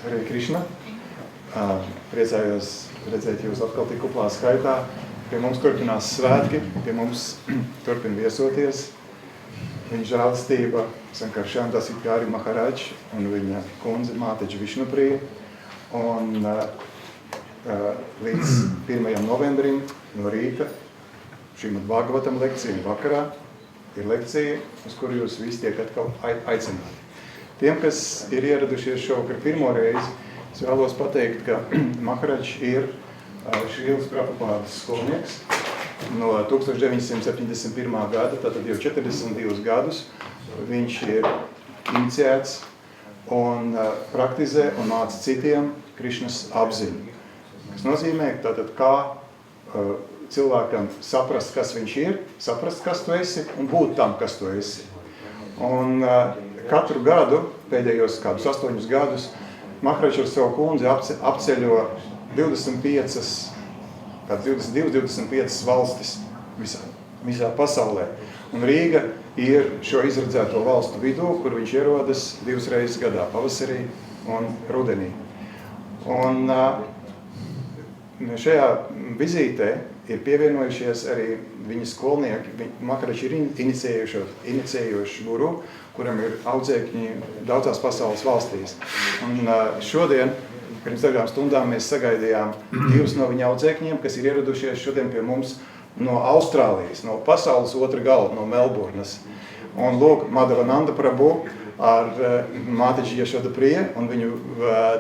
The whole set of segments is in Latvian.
Hare Krishna. Priecājos redzēt jūs atkal tik kuplā skaitā. Pie mums turpinās svētki, pie mums turpina viesoties. Viņa žēlastība Sankarshan Adhikari Maharaj un viņa kundze māteģa Višnuprija. Un līdz 1. novembrim no rīta Sriman Bhagavatam lekcija vakarā ir lekcija, uz kuru jūs visi tiek atkal aicināti. Tiem, kas ir ieradušies šovakar pirmo reizi, es vēlos pateikt, ka Maharaj ir Šrīlas Prabhupādas skolnieks no 1971. gada, tātad jau 42 gadus. Viņš ir iniciēts un praktizē un māca citiem Krišnas apziņu. Kas nozīmē, tātad kā cilvēkam saprast, kas viņš ir, saprast, kas tu esi un būt tam, kas tu esi. Un katru gadu, pēdējos kādus 8 gadus, Maharaj ar savu kundzi apceļo 22-25 valstis visā pasaulē. Un Rīga ir šo izredzēto valstu vidū, kur viņš ierodas 2 reizes gadā, pavasarī un rudenī. Un šajā vizītē ir pievienojušies arī viņa skolnieki. Maharaj ir inicējošs guru, kuram ir audzēkņi daudzās pasaules valstīs. Un šodien, pirms dažām stundām, mēs sagaidījām 2 no viņa audzēkņiem, kas ir ieradušies šodien pie mums no Austrālijas, no pasaules otra gala, no Melburnas. Un lūk, Madhavananda Prabhu ar māteģi Yashodapriya un viņu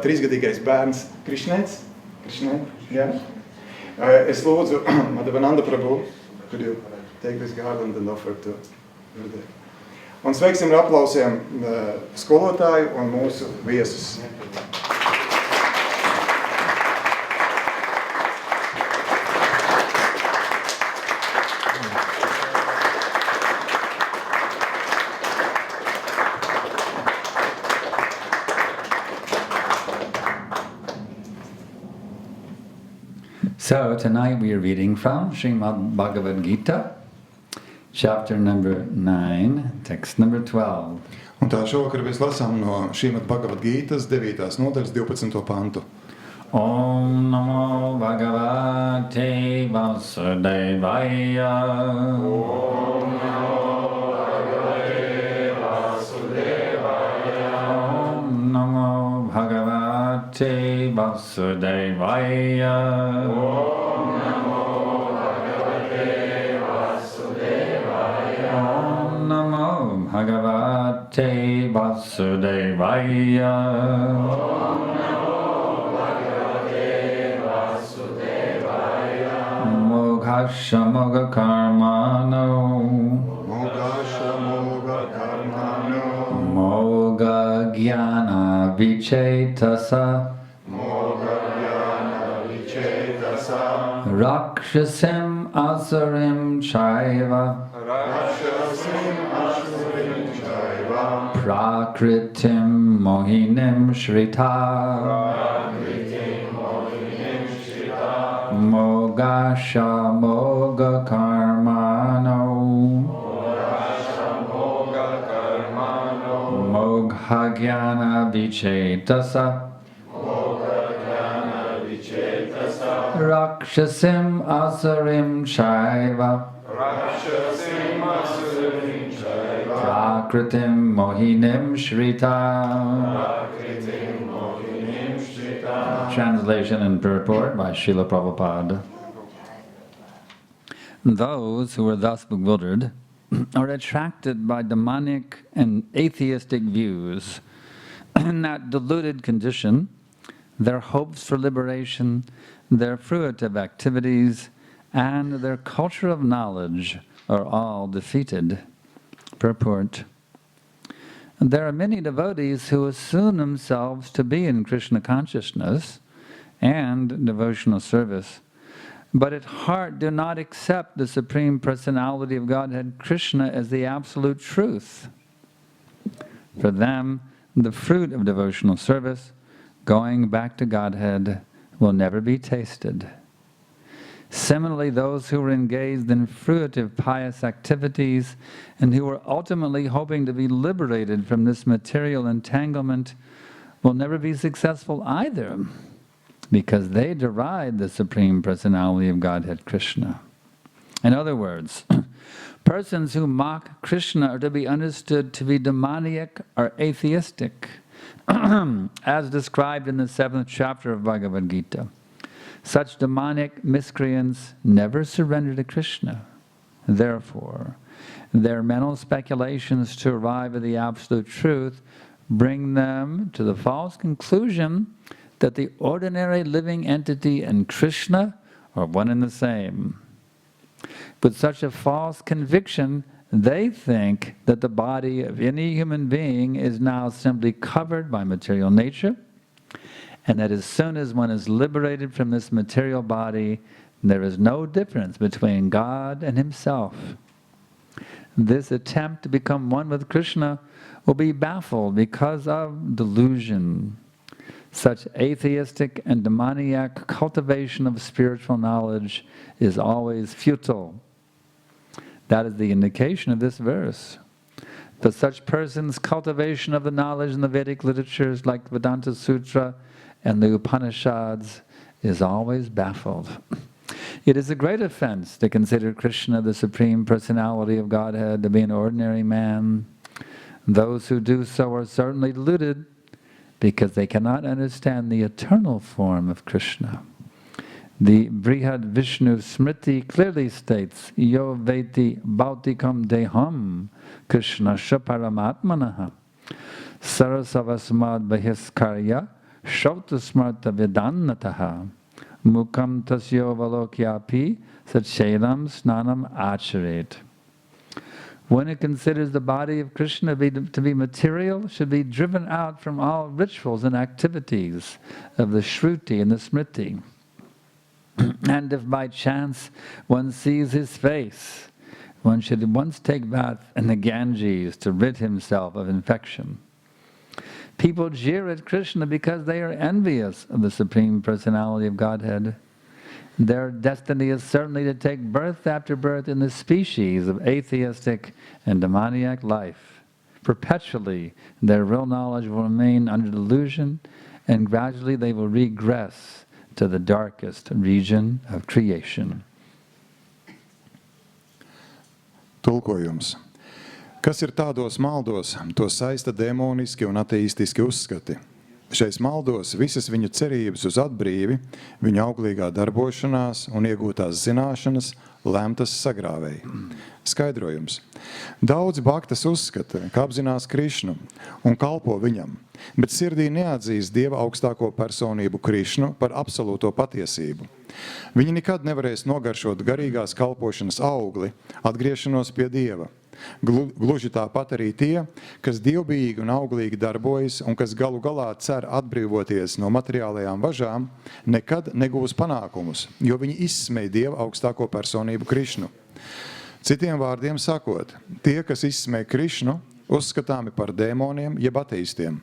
3-gadīgais bērns Krishnēts. Yeah. Es lūdzu Madhavananda Prabhu, could you take this garland and offer to Gurudev. Un sveiksim ar aplausiem skolotāju un mūsu viesus. So tonight we are reading from Srimad Bhagavad Gita, chapter number 9, text number 12. Un tā šovakar mēs lasām no Srimad Bhagavad Gītas 9. nodaļas 12. pantu. Om Namo Bhagavate Vasudevaya. Om Namo Bhagavate Vasudevaya. Om Namo Bhagavate Vasudevaya. Om Namo Bhagavate Vasudevaya. Om Namo Bhagavate Vasudevaya. Om Namo Bhagavate Vasudevaya. Moghasha Mogha Karmano. Mogasha Moga Karmano. Mogha Jnana Vichetasa. Moga Jnana Vichetasa. Rakshasim Asurim Chaiva. Rakshasim Asurim Chaiva. Prakritim Mohinim Shrita. Prakritim Mohinim Shrita. Mogasha Mogha Karmano. Mogasha Moga Karmano. Mogha Jnana Vichetasa. Moga Jnana Vichetasa. Rakshasim Asurim Chaiva. Rakshasim Asurim Chaiva. Prakritim Mohinim Shrita. Prakritim Mohinim Shrita. Translation and purport by Srila Prabhupada. Those who are thus bewildered are attracted by demonic and atheistic views. In that deluded condition, their hopes for liberation, their fruitive activities, and their culture of knowledge are all defeated. Purport. There are many devotees who assume themselves to be in Krishna consciousness and devotional service, but at heart do not accept the Supreme Personality of Godhead Krishna as the absolute truth. For them, the fruit of devotional service, going back to Godhead, will never be tasted. Similarly, those who are engaged in fruitive pious activities and who are ultimately hoping to be liberated from this material entanglement will never be successful either, because they deride the Supreme Personality of Godhead, Krishna. In other words, persons who mock Krishna are to be understood to be demoniac or atheistic, as described in the 7th chapter of Bhagavad Gita. Such demonic miscreants never surrender to Krishna. Therefore, their mental speculations to arrive at the absolute truth bring them to the false conclusion that the ordinary living entity and Krishna are one and the same. With such a false conviction, they think that the body of any human being is now simply covered by material nature, and that as soon as one is liberated from this material body, there is no difference between God and himself. This attempt to become one with Krishna will be baffled because of delusion. Such atheistic and demoniac cultivation of spiritual knowledge is always futile. That is the indication of this verse. But such persons' cultivation of the knowledge in the Vedic literatures like Vedanta Sutra and the Upanishads is always baffled. It is a great offense to consider Krishna, the Supreme Personality of Godhead, to be an ordinary man. Those who do so are certainly deluded, because they cannot understand the eternal form of Krishna. The Brihad Vishnu Smriti clearly states, Yo veti bhautikam deham Krishna shaparamatmanaha sarasavasmad bahiskarya shautasmarta vedannataha mukam tasyo valokyapi satchelam snanam acharet. One who considers the body of Krishna to be material should be driven out from all rituals and activities of the Shruti and the Smriti. And if by chance one sees his face, one should at once take bath in the Ganges to rid himself of infection. People jeer at Krishna because they are envious of the Supreme Personality of Godhead. Their destiny is certainly to take birth after birth in the species of atheistic and demoniac life. Perpetually, their real knowledge will remain under delusion, and gradually they will regress to the darkest region of creation. Tulkojums. Kas ir tādos maldos, to saista demoniski un ateistiski uzskati. Šais maldos visas viņu cerības uz atbrīvi, viņu auglīgā darbošanās un iegūtās zināšanas lemtas sagrāvēji. Skaidrojums. Daudzi bhaktas uzskata, ka apzinās Krišnu un kalpo viņam, bet sirdī neatzīst Dieva augstāko personību Krišnu par absolūto patiesību. Viņi nekad nevarēs nogaršot garīgās kalpošanas augli, atgriešanos pie Dieva. Gluži tāpat arī tie, kas dievbijīgi un auglīgi darbojas un kas galu galā cer atbrīvoties no materiālajām važām, nekad negūs panākumus, jo viņi izsmej Dieva augstāko personību Krišnu. Citiem vārdiem sakot, tie, kas izsmej Krišnu, uzskatāmi par dēmoniem jeb ateistiem.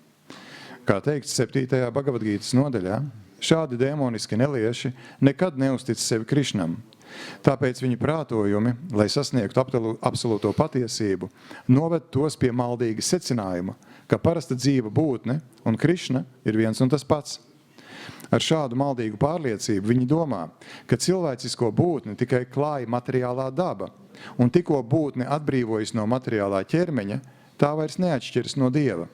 Kā teikts 7. Bhagavad Gītas nodaļā, šādi dēmoniski nelieši nekad neuztic sevi Krišnam. Tāpēc viņa prātojumi, lai sasniegtu absolūto patiesību, noved tos pie maldīga secinājuma, ka parasta dzīva būtne un Krišna ir viens un tas pats. Ar šādu maldīgu pārliecību viņi domā, ka cilvēcisko būtni tikai klāja materiālā daba, un tikko būtne atbrīvojas no materiālā ķermeņa, tā vairs neatšķiras no Dieva.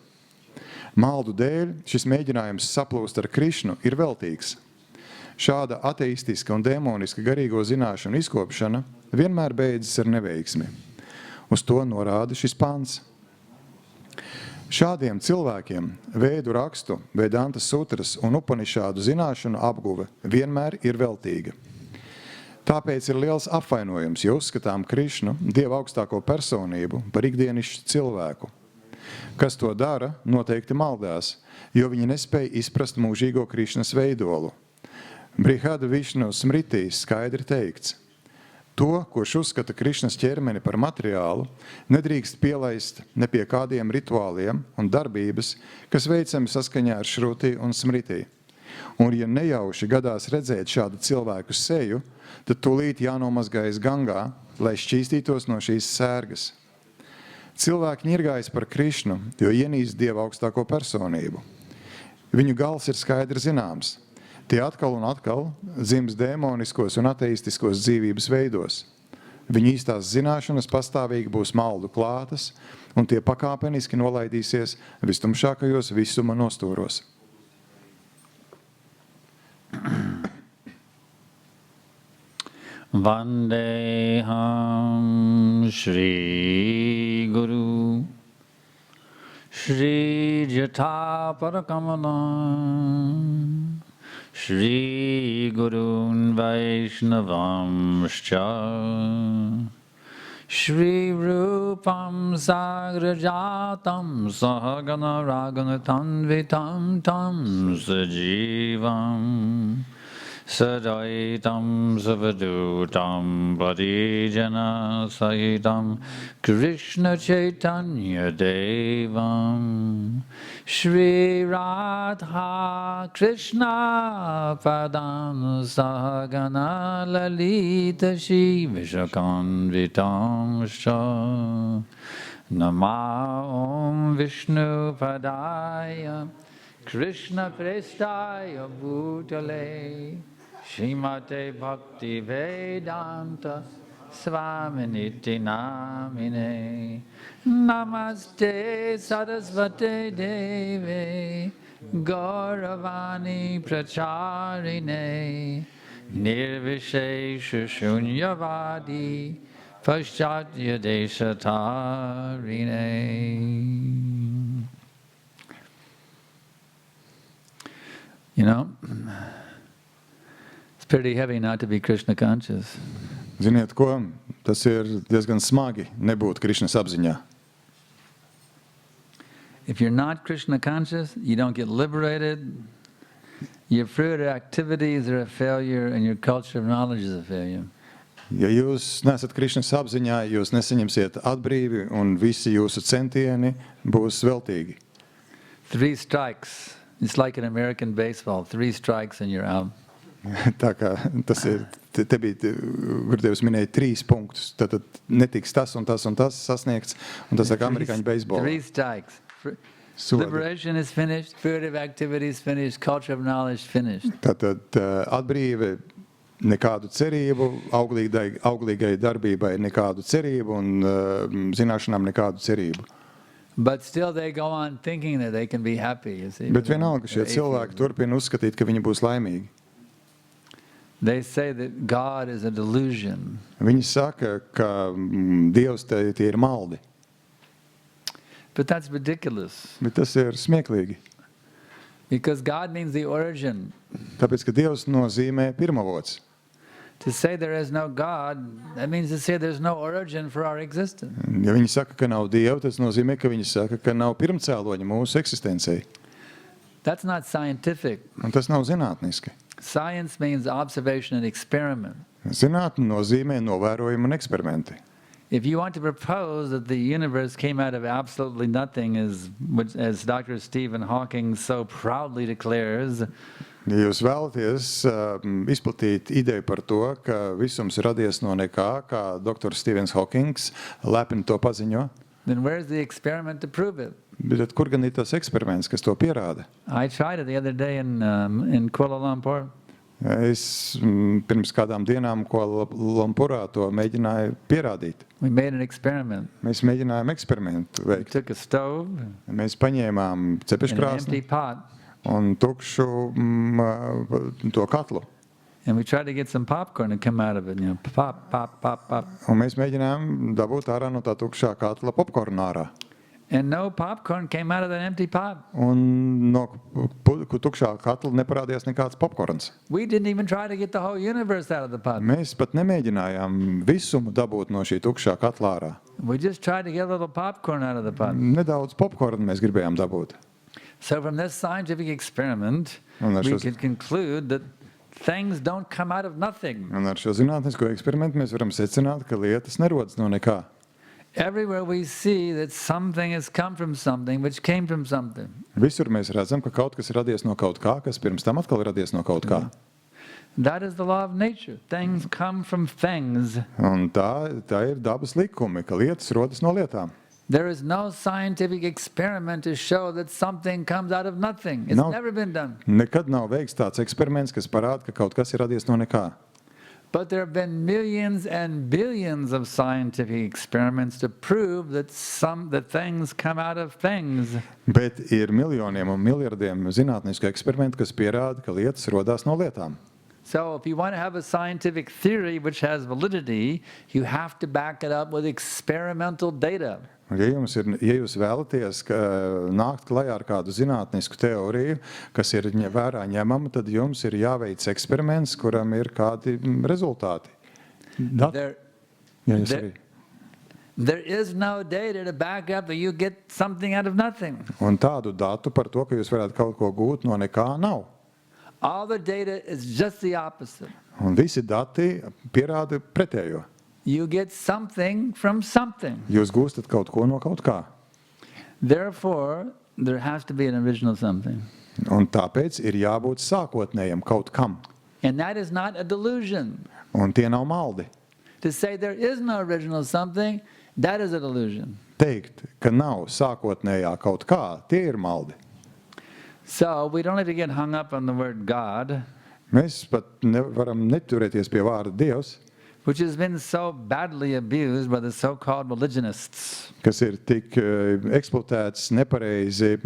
Maldu dēļ šis mēģinājums saplūst ar Krišnu ir veltīgs. Šāda ateistiska un dēmoniska garīgo zināšanu izkopšana vienmēr beidzas ar neveiksmi. Uz to norāda šis pants. Šādiem cilvēkiem Vēdu rakstu, Vedanta sutras un Upanišādu zināšanu apguve vienmēr ir veltīga. Tāpēc ir liels apvainojums, ja uzskatām Krišnu, Dieva augstāko personību, par ikdienišķu cilvēku. Kas to dara, noteikti maldās, jo viņi nespēja izprast mūžīgo Krišnas veidolu. Brihada Višnu Smritī skaidri teikts. To, kurš uzskata Krišnas ķermeni par materiālu, nedrīkst pielaist ne pie kādiem rituāliem un darbības, kas veicami saskaņā ar Šruti un Smritī. Un ja nejauši gadās redzēt šādu cilvēku seju, tad tūlīt jānomazgājas Gangā, lai šķīstītos no šīs sērgas. Cilvēki ņirgājas par Krišnu, jo ienīst Dieva augstāko personību. Viņu gals ir skaidri zināms. Tie atkal un atkal dzims dēmoniskos un ateistiskos dzīvības veidos. Viņu īstās zināšanas pastāvīgi būs maldu klātas, un tie pakāpeniski nolaidīsies vistumšākajos visuma nostūros. Vandeham Shri Guru Shri Jata Parakamalam Shri Gurun Vaishnavamscha Shri Rupam Sagrajatam Sahagana Raganatanvitam Tam Sajivam Sadaitam Savadutam Parijana Sahitam Krishna Chaitanya Devam Shri Radha Krishna Padam Sahagana Lalita Shri Vishakanvitam Shah Nama Om Vishnu Padaya Krishna Prestaya Bhutale Srimate Bhakti Vedanta Swaminiti Namine Namaste Sarasvate Deve Gauravani Pracharine Nirvishesha Shunyavadi Paschatya Deshatarine. You know, it's pretty heavy not to be Krishna conscious. Ziniet ko? Tas ir diezgan smagi nebūt Krišnas apziņā. If you're not Krishna conscious, you don't get liberated. Your fruitive activities are a failure, and your culture of knowledge is a failure. Ja jūs nesat Krišnas apziņā, jūs nesaņemsiet atbrīvi, un visi jūsu centieni būs veltīgi. 3 strikes. It's like an American baseball. 3 strikes and you're out. Tā kā tas ir, te bija, kur Dievs minēja 3 punktus, tad netiks tas un tas un tas sasniegts, un tas kā amerikāņu beisbolā. 3 strikes. Liberation is finished, fruitive activity is finished, culture of knowledge finished. Tātad atbrīve, nekādu cerību, auglīgai darbībai nekādu cerību un zināšanām nekādu cerību. But still they go on thinking that they can be happy, you see. Bet vienalga šie cilvēki turpina uzskatīt, ka viņi būs laimīgi. They say that God is a delusion. Viņi saka, ka Dievs tie ir maldi. But that's ridiculous. Bet tas ir smieklīgi. Because God means the origin. Tāpēc, ka Dievs nozīmē pirmavots. To say there is no God, that means to say there's no origin for our existence. Ja viņi saka, ka nav Dieva, tas nozīmē, ka viņi saka, ka nav pirmcēloņa mūsu eksistencei. That's not scientific. Un tas nav zinātniski. Science means observation and experiment. Zinātne nozīmē novērojumu un eksperimenti. If you want to propose that the universe came out of absolutely nothing, as Dr. Stephen Hawking so proudly declares, ja jūs vēlaties izplatīt ideju par to, ka visums ir radies no nekā, kā dr. Stevens Hawkings lepni to paziņo, then where's the experiment to prove it? bet kur gan ir tas eksperiments, kas to pierāda? I tried it the other day in Kuala Lumpur. Es pirms kādām dienām Kuala Lumpurā to mēģināju pierādīt. We made an experiment. Mēs mēģinājām eksperimentu We veikt. took a stove Mēs paņēmām and an cepeškrāsni empty pot, un tukšu to katlu. and we tried to get some popcorn to come out of it. You know, pop, pop, pop, pop. Un mēs mēģinājām dabūt ārā no tā tukšā katla popkornu ārā. And no popcorn came out of that empty pot. Un no tukšā katla neparādījās nekāds popkorns. We didn't even try to get the whole universe out of the pot. Mēs pat nemēģinājām visumu dabūt no šī tukšā katla ārā. We just tried to get a little popcorn out of the pot. Nedaudz popkornu mēs gribējām dabūt. So from this scientific experiment, Un ar we šo- could conclude that things don't come out of nothing. Un ar šo zinātnisko eksperimentu mēs varam secināt, ka lietas nerodas no nekā. Everywhere we see that something has come from something which came from something. Visur mēs redzam, ka kaut kas ir radies no kaut kā, kas pirms tam atkal ir radies no kaut kā. That is the law of nature. Things come from things. Un tā ir dabas likumi, ka lietas rodas no lietām. There is no scientific experiment to show that something comes out of nothing. It's never been done. Nekad nav veikts tāds eksperiments, kas parāda, ka kaut kas ir radies no nekā. But there have been millions and billions of scientific experiments to prove that things come out of things. Bet ir miljoniem un miljardiem zinātnisku eksperimentu, kas pierāda, ka lietas rodās no lietām. So if you want to have a scientific theory which has validity, you have to back it up with experimental data. Ja jūs vēlaties nākt klajā ar kādu zinātnisku teoriju, kas ir vērā ņemama, tad jums ir jāveic eksperiments, kuram ir kādi rezultāti. There is no data to back up that you get something out of nothing. Un tādu datu par to, ka jūs varētu kaut ko gūt no nekā, nav. All the data is just the opposite. Un visi dati pierāda pretējo. You get something from something. Jūs gūstat kaut ko no kaut kā. Therefore, there has to be an original something. Un tāpēc ir jābūt sākotnējam kaut kam. And that is not a delusion. Un tie nav maldi. To say there is no original something, that is a delusion. Teikt, ka nav sākotnējā kaut kā, tie ir maldi. So we don't have to get hung up on the word God, Mēs pat varam neturēties pie vārda Dievs, which has been so badly abused by the so-called religionists. Kas ir tik eksploatēts nepareizi,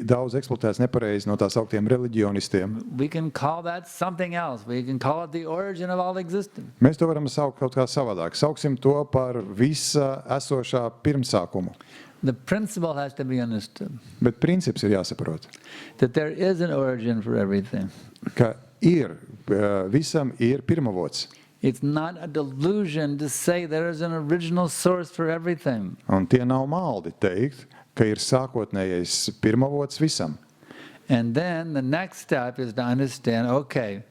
daudz eksploatēts nepareizi no tās augtiem reliģionistiem. We can call that something else. We can call it the origin of all existence. Mēs to varam saukt kaut kā savādāk. Sauksim to par visa esošā pirmsākumu. The principle has to be understood. Bet princips ir jāsaprot. That there is an origin for everything. Ka visam ir pirmavots. It's not a delusion to say there is an original source for everything. Un tie nav maldi teikt, ka ir sākotnējais pirmavots visam. And then the next step is to understand, okay,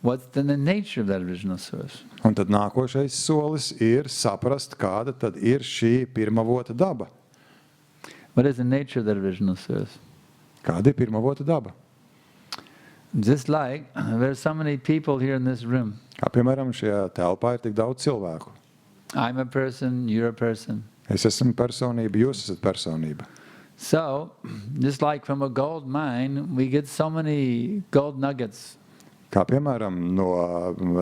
what's the nature of that original source? Un tad nākošais solis ir saprast, kāda tad ir šī pirmavota daba. What is the nature of that original source? Kāda ir pirmavota daba? Just like there's so many people here in this room. Kā piemēram šajā telpā ir tik daudz cilvēku. I'm a person, you're a person. Es esmu personība, jūs esat personība. So, just like from a gold mine, we get so many gold nuggets. Kā piemēram no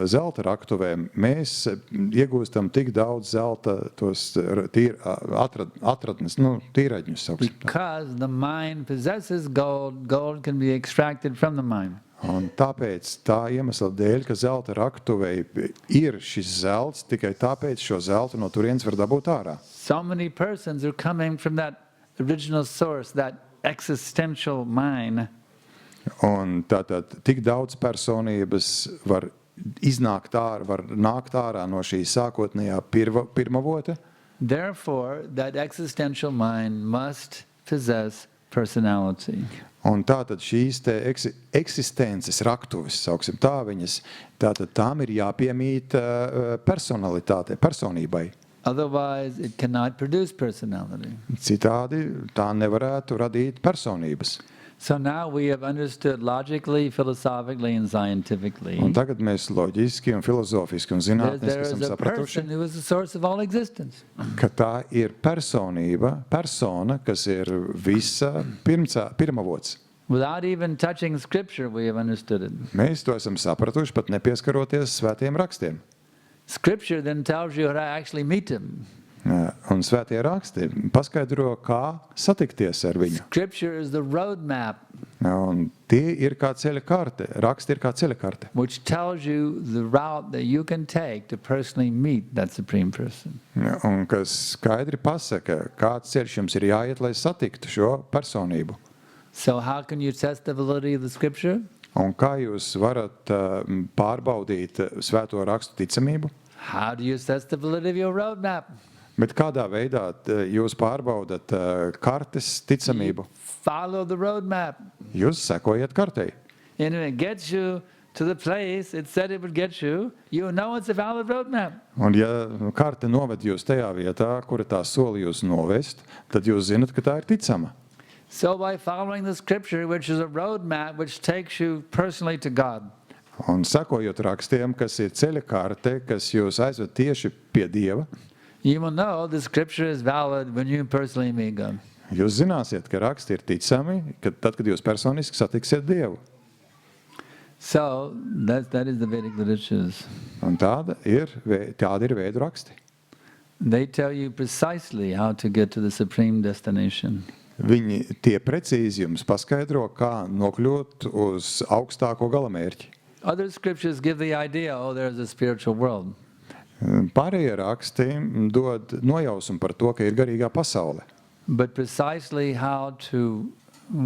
zelta raktuvēm, mēs iegūstam tik daudz zelta tos atradnes, tīraģņus. Because the mine possesses gold, gold can be extracted from the mine. Un tāpēc tā iemesla dēļ, ka zelta raktuvei ir šis zelts, tikai tāpēc šo zeltu no turienes var dabūt ārā. So many persons are coming from that original source, that existential mine. Un tātad tik daudz personības var iznākt ārā, var nākt ārā no šī sākotnējā pirmavota. Therefore, that existential mind must possess personality. Un tātad šīs te eksistences raktuves, sauksim tā viņas, tātad tām ir jāpiemīt personalitāte, personībai. Otherwise, it cannot produce personality. Citādi tā nevarētu radīt personības. So now we have understood logically, philosophically, and scientifically. Un tagad mēs loģiski un filozofiski un zinātniski esam There is a sapratuši, person who is the source of all existence. ka tā ir persona, kas ir visa pirmavots. Without even touching scripture, we have understood it. Mēs to esam sapratuši, pat nepieskaroties svētiem rakstiem. Scripture then tells you how to actually meet him. Un svētie raksti paskaidro, kā satikties ar viņu. Scripture is the roadmap. Un tie ir kā ceļa karte, raksti ir kā ceļa karte. Which tells you the route that you can take to personally meet that supreme person. Un kas skaidri pasaka, kāds ceļš jums ir jāiet, lai satiktu šo personību. So how can you test the validity of the scripture? Un kā jūs varat pārbaudīt svēto rakstu ticamību? How do you test the validity of your roadmap? Bet kādā veidā jūs pārbaudat kartes ticamību? Follow the roadmap. Jūs sekojat kartei. And if it gets you to the place it said it would get you, you know it's a valid roadmap. Un ja karte noved jūs tajā vietā, kura tā soli jūs novest, tad jūs zinat, ka tā ir ticama. So by following the scripture, which is a roadmap which takes you personally to God. Un sekojot rakstiem, kas ir ceļa karte, kas jūs aizved tieši pie Dieva, You will know the scripture is valid when you personally meet God. Jūs zināsiet, ka raksti ir ticami, tad, kad jūs personiski satiksiet Dievu. So that is the Vedic literatures. Un tādi ir Veidu raksti. They tell you precisely how to get to the supreme destination. Viņi tie precīzi jums paskaidro, kā nokļūt uz augstāko galamērķi. Other scriptures give the idea, oh, there's a spiritual world. Pārējie raksti dod nojausumu par to, ka ir garīgā pasaule. But precisely how to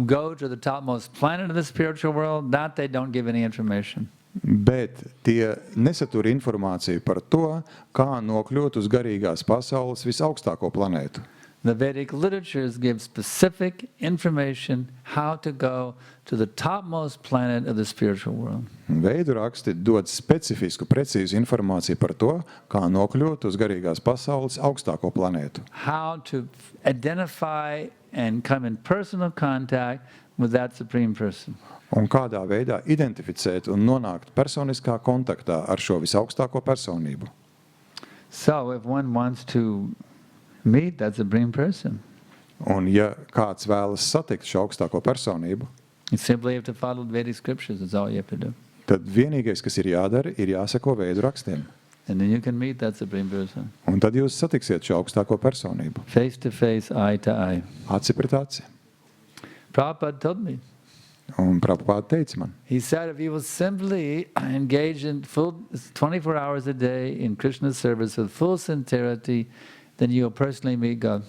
go to the topmost planet of the spiritual world, that they don't give any information. Bet tie nesatur informāciju par to, kā nokļūt uz garīgās pasaules visaugstāko planētu. The Vedic literatures give specific information how to go to the topmost planet of the spiritual world. Veidu raksti dod specifisku, precīzu informāciju par to, kā nokļūt uz garīgās pasaules augstāko planētu. How to identify and come in personal contact with that supreme person. Un kādā veidā identificēt un nonākt personiskā kontaktā ar šo visaugstāko personību. So if one wants to meet that supreme person, Un ja kāds vēlas satikt šo augstāko personību, you simply have to follow the Vedic scriptures. That's all you have to do. tad vienīgais, kas ir jādara, ir jāseko Veidu rakstiem. And then you can meet that supreme person. Un tad jūs satiksiet šo augstāko personību. Face to face, eye to eye. Aci pret aci. Prabhupada told me. Un Prabhupada teica man, He said if you will simply engage in full 24 hours a day in Krishna's service with full sincerity, then you will personally meet God.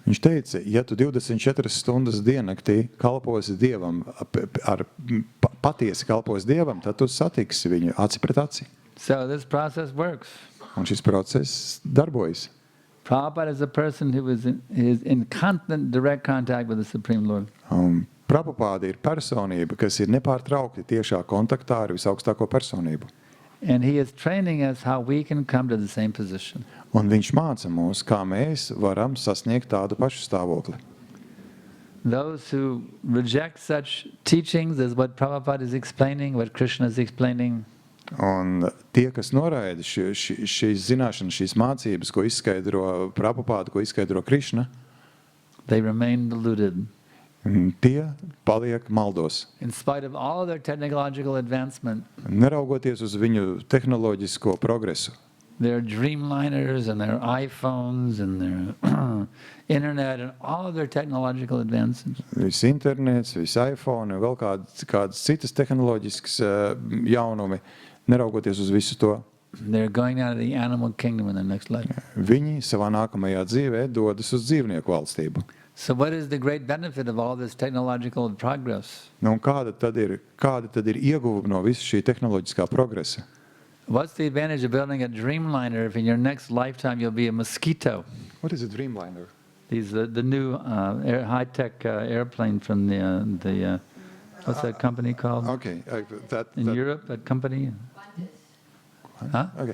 viņš teica, ja tu 24 stundas diennaktī kalposi Dievam, patiesi kalposi Dievam, tad tu satiksi viņu aci pret aci. So this process works. Un šis process darbojas. Prabhupada is a person who is in constant direct contact with the Supreme Lord. Prabhupada ir personība, kas ir nepārtraukti tiešā kontaktā ar visaugstāko personību. And he is training us how we can come to the same position. Un viņš māca mūs, kā mēs varam sasniegt tādu pašu stāvokli. Those who reject such teachings as what Prabhupada is explaining, what Krishna is explaining, Un tie, kas noraida šīs zināšanas, šīs mācības, ko izskaidro Prabhupada, ko izskaidro Krišna, they remain deluded. tie paliek maldos. In spite of all of their technological advancement, Neraugoties uz viņu tehnoloģisko progresu, their Dreamliners and their iPhones and their internet and all of their technological advances, viss internets, viss iPhone, vēl kādas citas tehnoloģiskas jaunumi, neraugoties uz visu to, they're going out of the animal kingdom in the next life. viņi savā nākamajā dzīvē dodas uz dzīvnieku valstību. So what is the great benefit of all this technological progress? Nu, un kāda tad ir ieguvuma no visa šī tehnoloģiskā progresa? What's the advantage of building a Dreamliner if in your next lifetime you'll be a mosquito? What is a Dreamliner? These the new high-tech airplane from the what's that company called? Okay, In Europe, that company? Huh? Okay.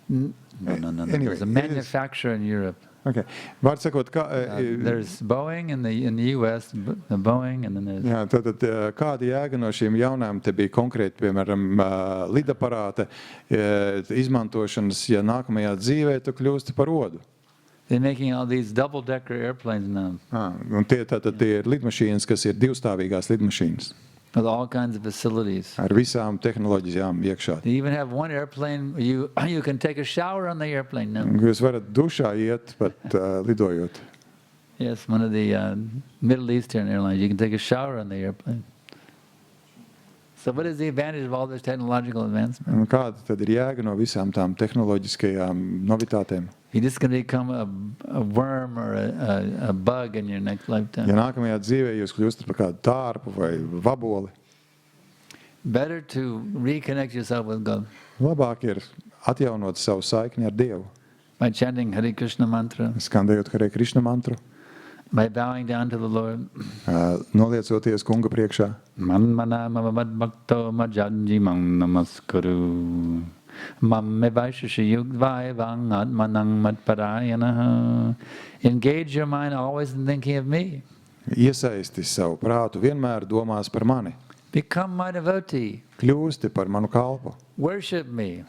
No. Anyway, There's a manufacturer in Europe. Okay. Vārds sakot, There's Boeing in the US, Boeing, and then there's... Jā, tad kāda jēga no šīm jaunām te bija konkrēti, piemēram, lidaparāta izmantošanas, ja nākamajā dzīvē tu kļūsti par odu? They're making all these double-decker airplanes now. Un tie ir lidmašīnas, kas ir divstāvīgās lidmašīnas. With all kinds of facilities. Ar visām tehnoloģijām iekšā. They even have one airplane you can take a shower on the airplane now. Jūs varat dušā iet, pat lidojot. Yes, one of the Middle Eastern airlines. You can take a shower on the airplane. So what is the advantage of all this technological advancement? Un kāda tad ir jēga no visām tām tehnoloģiskajām novitātēm? You're just going to become a worm or a bug in your next lifetime. Ja nākamajā dzīvē jūs kļūstat par kādu tārpu vai vaboli, Better to reconnect yourself with God labāk ir atjaunot savu saikni ar Dievu, by chanting Hare Krishna mantra, skandējot Hare Krišna mantru, by bowing down to the Lord. noliecoties kunga priekšā. Man manā mama madbhakto majjanji mang namaskuru. Mamme vaishashi yugvayavang atmanang matparayanaha. Engage your mind always in thinking of me. Iesaisti savu prātu, vienmēr domās par mani. Become my devotee. Kļūsti par manu kalpu. Worship me.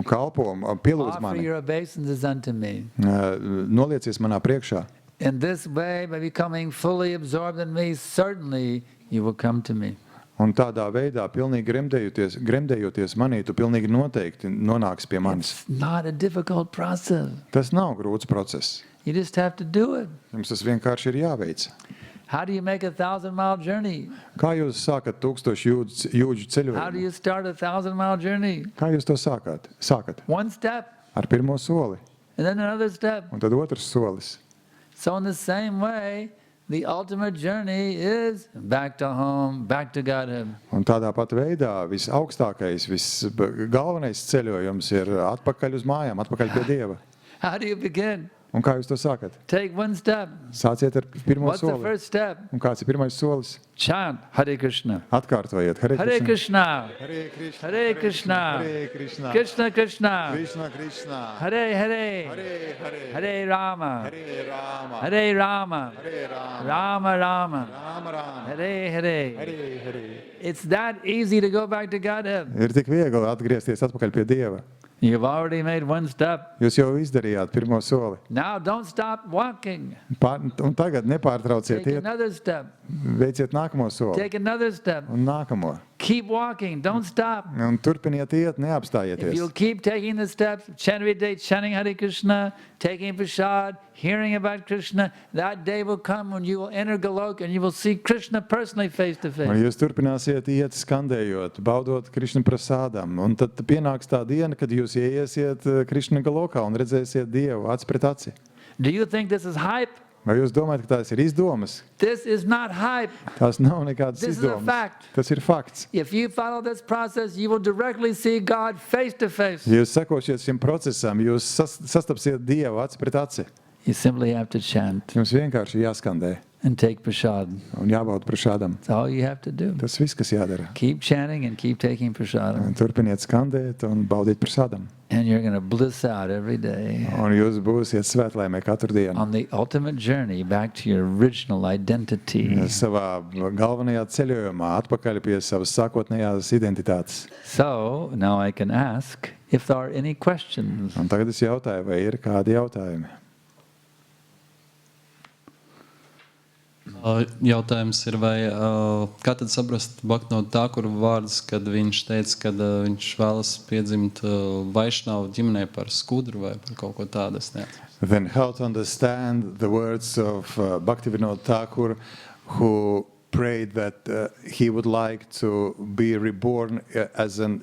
Kalpo, pielūdz Offer mani. your obeisances unto me. Noliecies manā priekšā. In this way, by becoming fully absorbed in me, certainly you will come to me. Un tādā veidā, pilnīgi gremdējoties manī, tu pilnīgi noteikti nonāksi pie manis. It's not a difficult process. Tas nav grūts process. You just have to do it. Jums tas vienkārši ir jāveic. How do you make a 1,000-mile journey? Kā jūs sākat 1000 jūdžu How do ceļojumu? you start a 1,000-mile journey? Kā jūs to sākat? One step, Ar pirmo soli, and then another step. un tad otrs solis. So in the same way, the ultimate journey is back to home, back to Godhead. Un tādā pat veidā visaugstākais, galvenais ceļojums ir atpakaļ uz mājām, atpakaļ pie Dieva. How do you begin? Un kā jūs to sākat? Take one step. Sāciet ar pirmo What's the soli. first step? Un kāds ir pirmais solis? Chant Hare Krishna. Atkārtojiet. Hare Hare Krishna. Krishna. Hare Krishna. Hare Krishna. Hare Krishna. Krishna Krishna. Krishna Krishna. Hare Hare. Hare Hare. Hare Rama. Hare Rama. Hare Rama. Hare Rama. Rama Rama. Rama Rama. Hare Hare. Hare Hare. It's that easy to go back to Godhead. Ir tik viegli atgriezties atpakaļ pie Dieva. You've already made one step. Jūs jau izdarījāt pirmo soli. Now don't stop walking. Un tagad nepārtrauciet Take iet, another step. veiciet nākamo soli. Take another step. Un nākamo. Keep walking. Don't stop. Un turpiniet iet, If you'll neapstājieties. keep taking the steps, chant every day, chanting Hare Krishna, taking prasad, hearing about Krishna, that day will come when you will enter Golok and you will see Krishna personally face to Un face. jūs turpināsiet iet skandējot, baudot Krišna prasādam. Un tad pienāks tā diena, kad jūs ieiesiet Krišna galokā un redzēsiet Dievu aci pret aci. Do you think this is hype? Vai jūs domājat, ka tās ir izdomas? This is not hype. Tās nav nekādas This is a izdomas. fact. Tas ir fakts. If you follow this process, you will directly see God face to face. Ja jūs sekosiet šim procesam, jūs sastapsiet Dievu aci pret aci. You simply have to chant Jums vienkārši jāskandē and take prasad. un jābauda prasādam. That's all you have to do. Tas viss, kas jādara. Keep chanting and keep taking prasad. Un turpiniet skandēt un baudīt prasādam. And you're going to bliss out every day Un jūs būsiet svētlaimē katru dienu. on the ultimate journey back to your original identity. Savā galvenajā ceļojumā atpakaļ pie savas sākotnējās identitātes. So now I can ask if there are any questions. Un tagad es jautāju, vai ir kādi jautājumi? Jautājums ir, vai kā tad saprast Bhaktivinoda Thakura vārdus, kad viņš teica, ka viņš vēlas piedzimt Vaišnavu ģimenē par skudru vai par kaut ko tādu, es neatceros. Then how to understand the words of Bhaktivinoda Thakur, who prayed that he would like to be reborn as in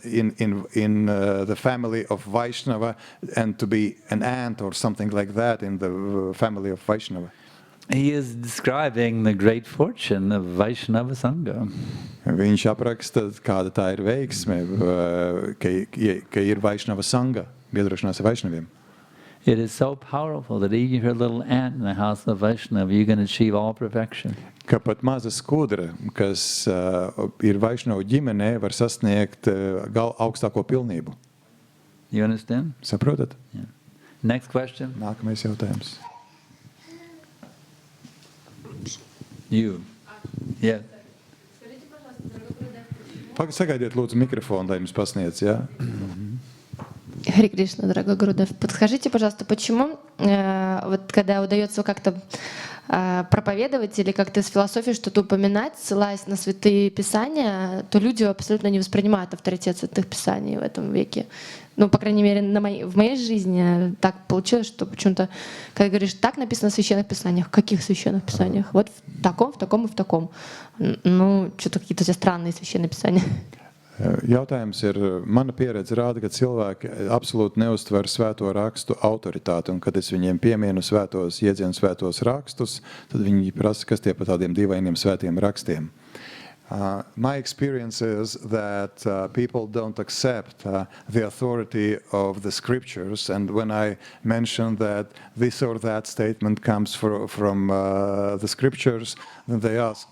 the family of Vaishnava and to be an ant or something like that in the family of Vaishnava. He is describing the great fortune of Vaishnava Sangha. Viņš apraksta, kāda tā ir veiksme, ka ir Vaishnava Sangha, biedrošanās ar Vaishnaviem. It is so powerful that even if you're a little ant in the house of Vaishnava, you can achieve all perfection. Ka pat maza skudra, kas ir Vaishnava ģimenē, var sasniegt augstāko pilnību. You understand? Saprotat? Yeah. Next question. Nākamais jautājums. You. Yeah. Sagaidiet lūdzu mikrofonu, lai jums pasniedz, jā? Харе Кришна, дорогой Гурудев, подскажите, пожалуйста, почему вот когда удается как-то проповедовать или как-то с философией что-то упоминать, ссылаясь на святые писания, то люди абсолютно не воспринимают авторитет святых писаний в этом веке. Ну, по крайней мере, в моей жизни так получилось, что почему-то, когда говоришь, так написано в священных писаниях, в каких священных писаниях? Вот в таком и в таком. Ну, что-то какие-то у тебя странные священные писания. Jautājums ir, mana pieredze rāda, ka cilvēki absolūti neuztver svēto rakstu autoritāti, un kad es viņiem piemienu svētos iedzienu svētos rakstus, tad viņi prasa, kas tie pa tādiem dīvainiem svētiem rakstiem. My experience is that people don't accept the authority of the scriptures, and when I mention that this or that statement comes from the scriptures, then they ask,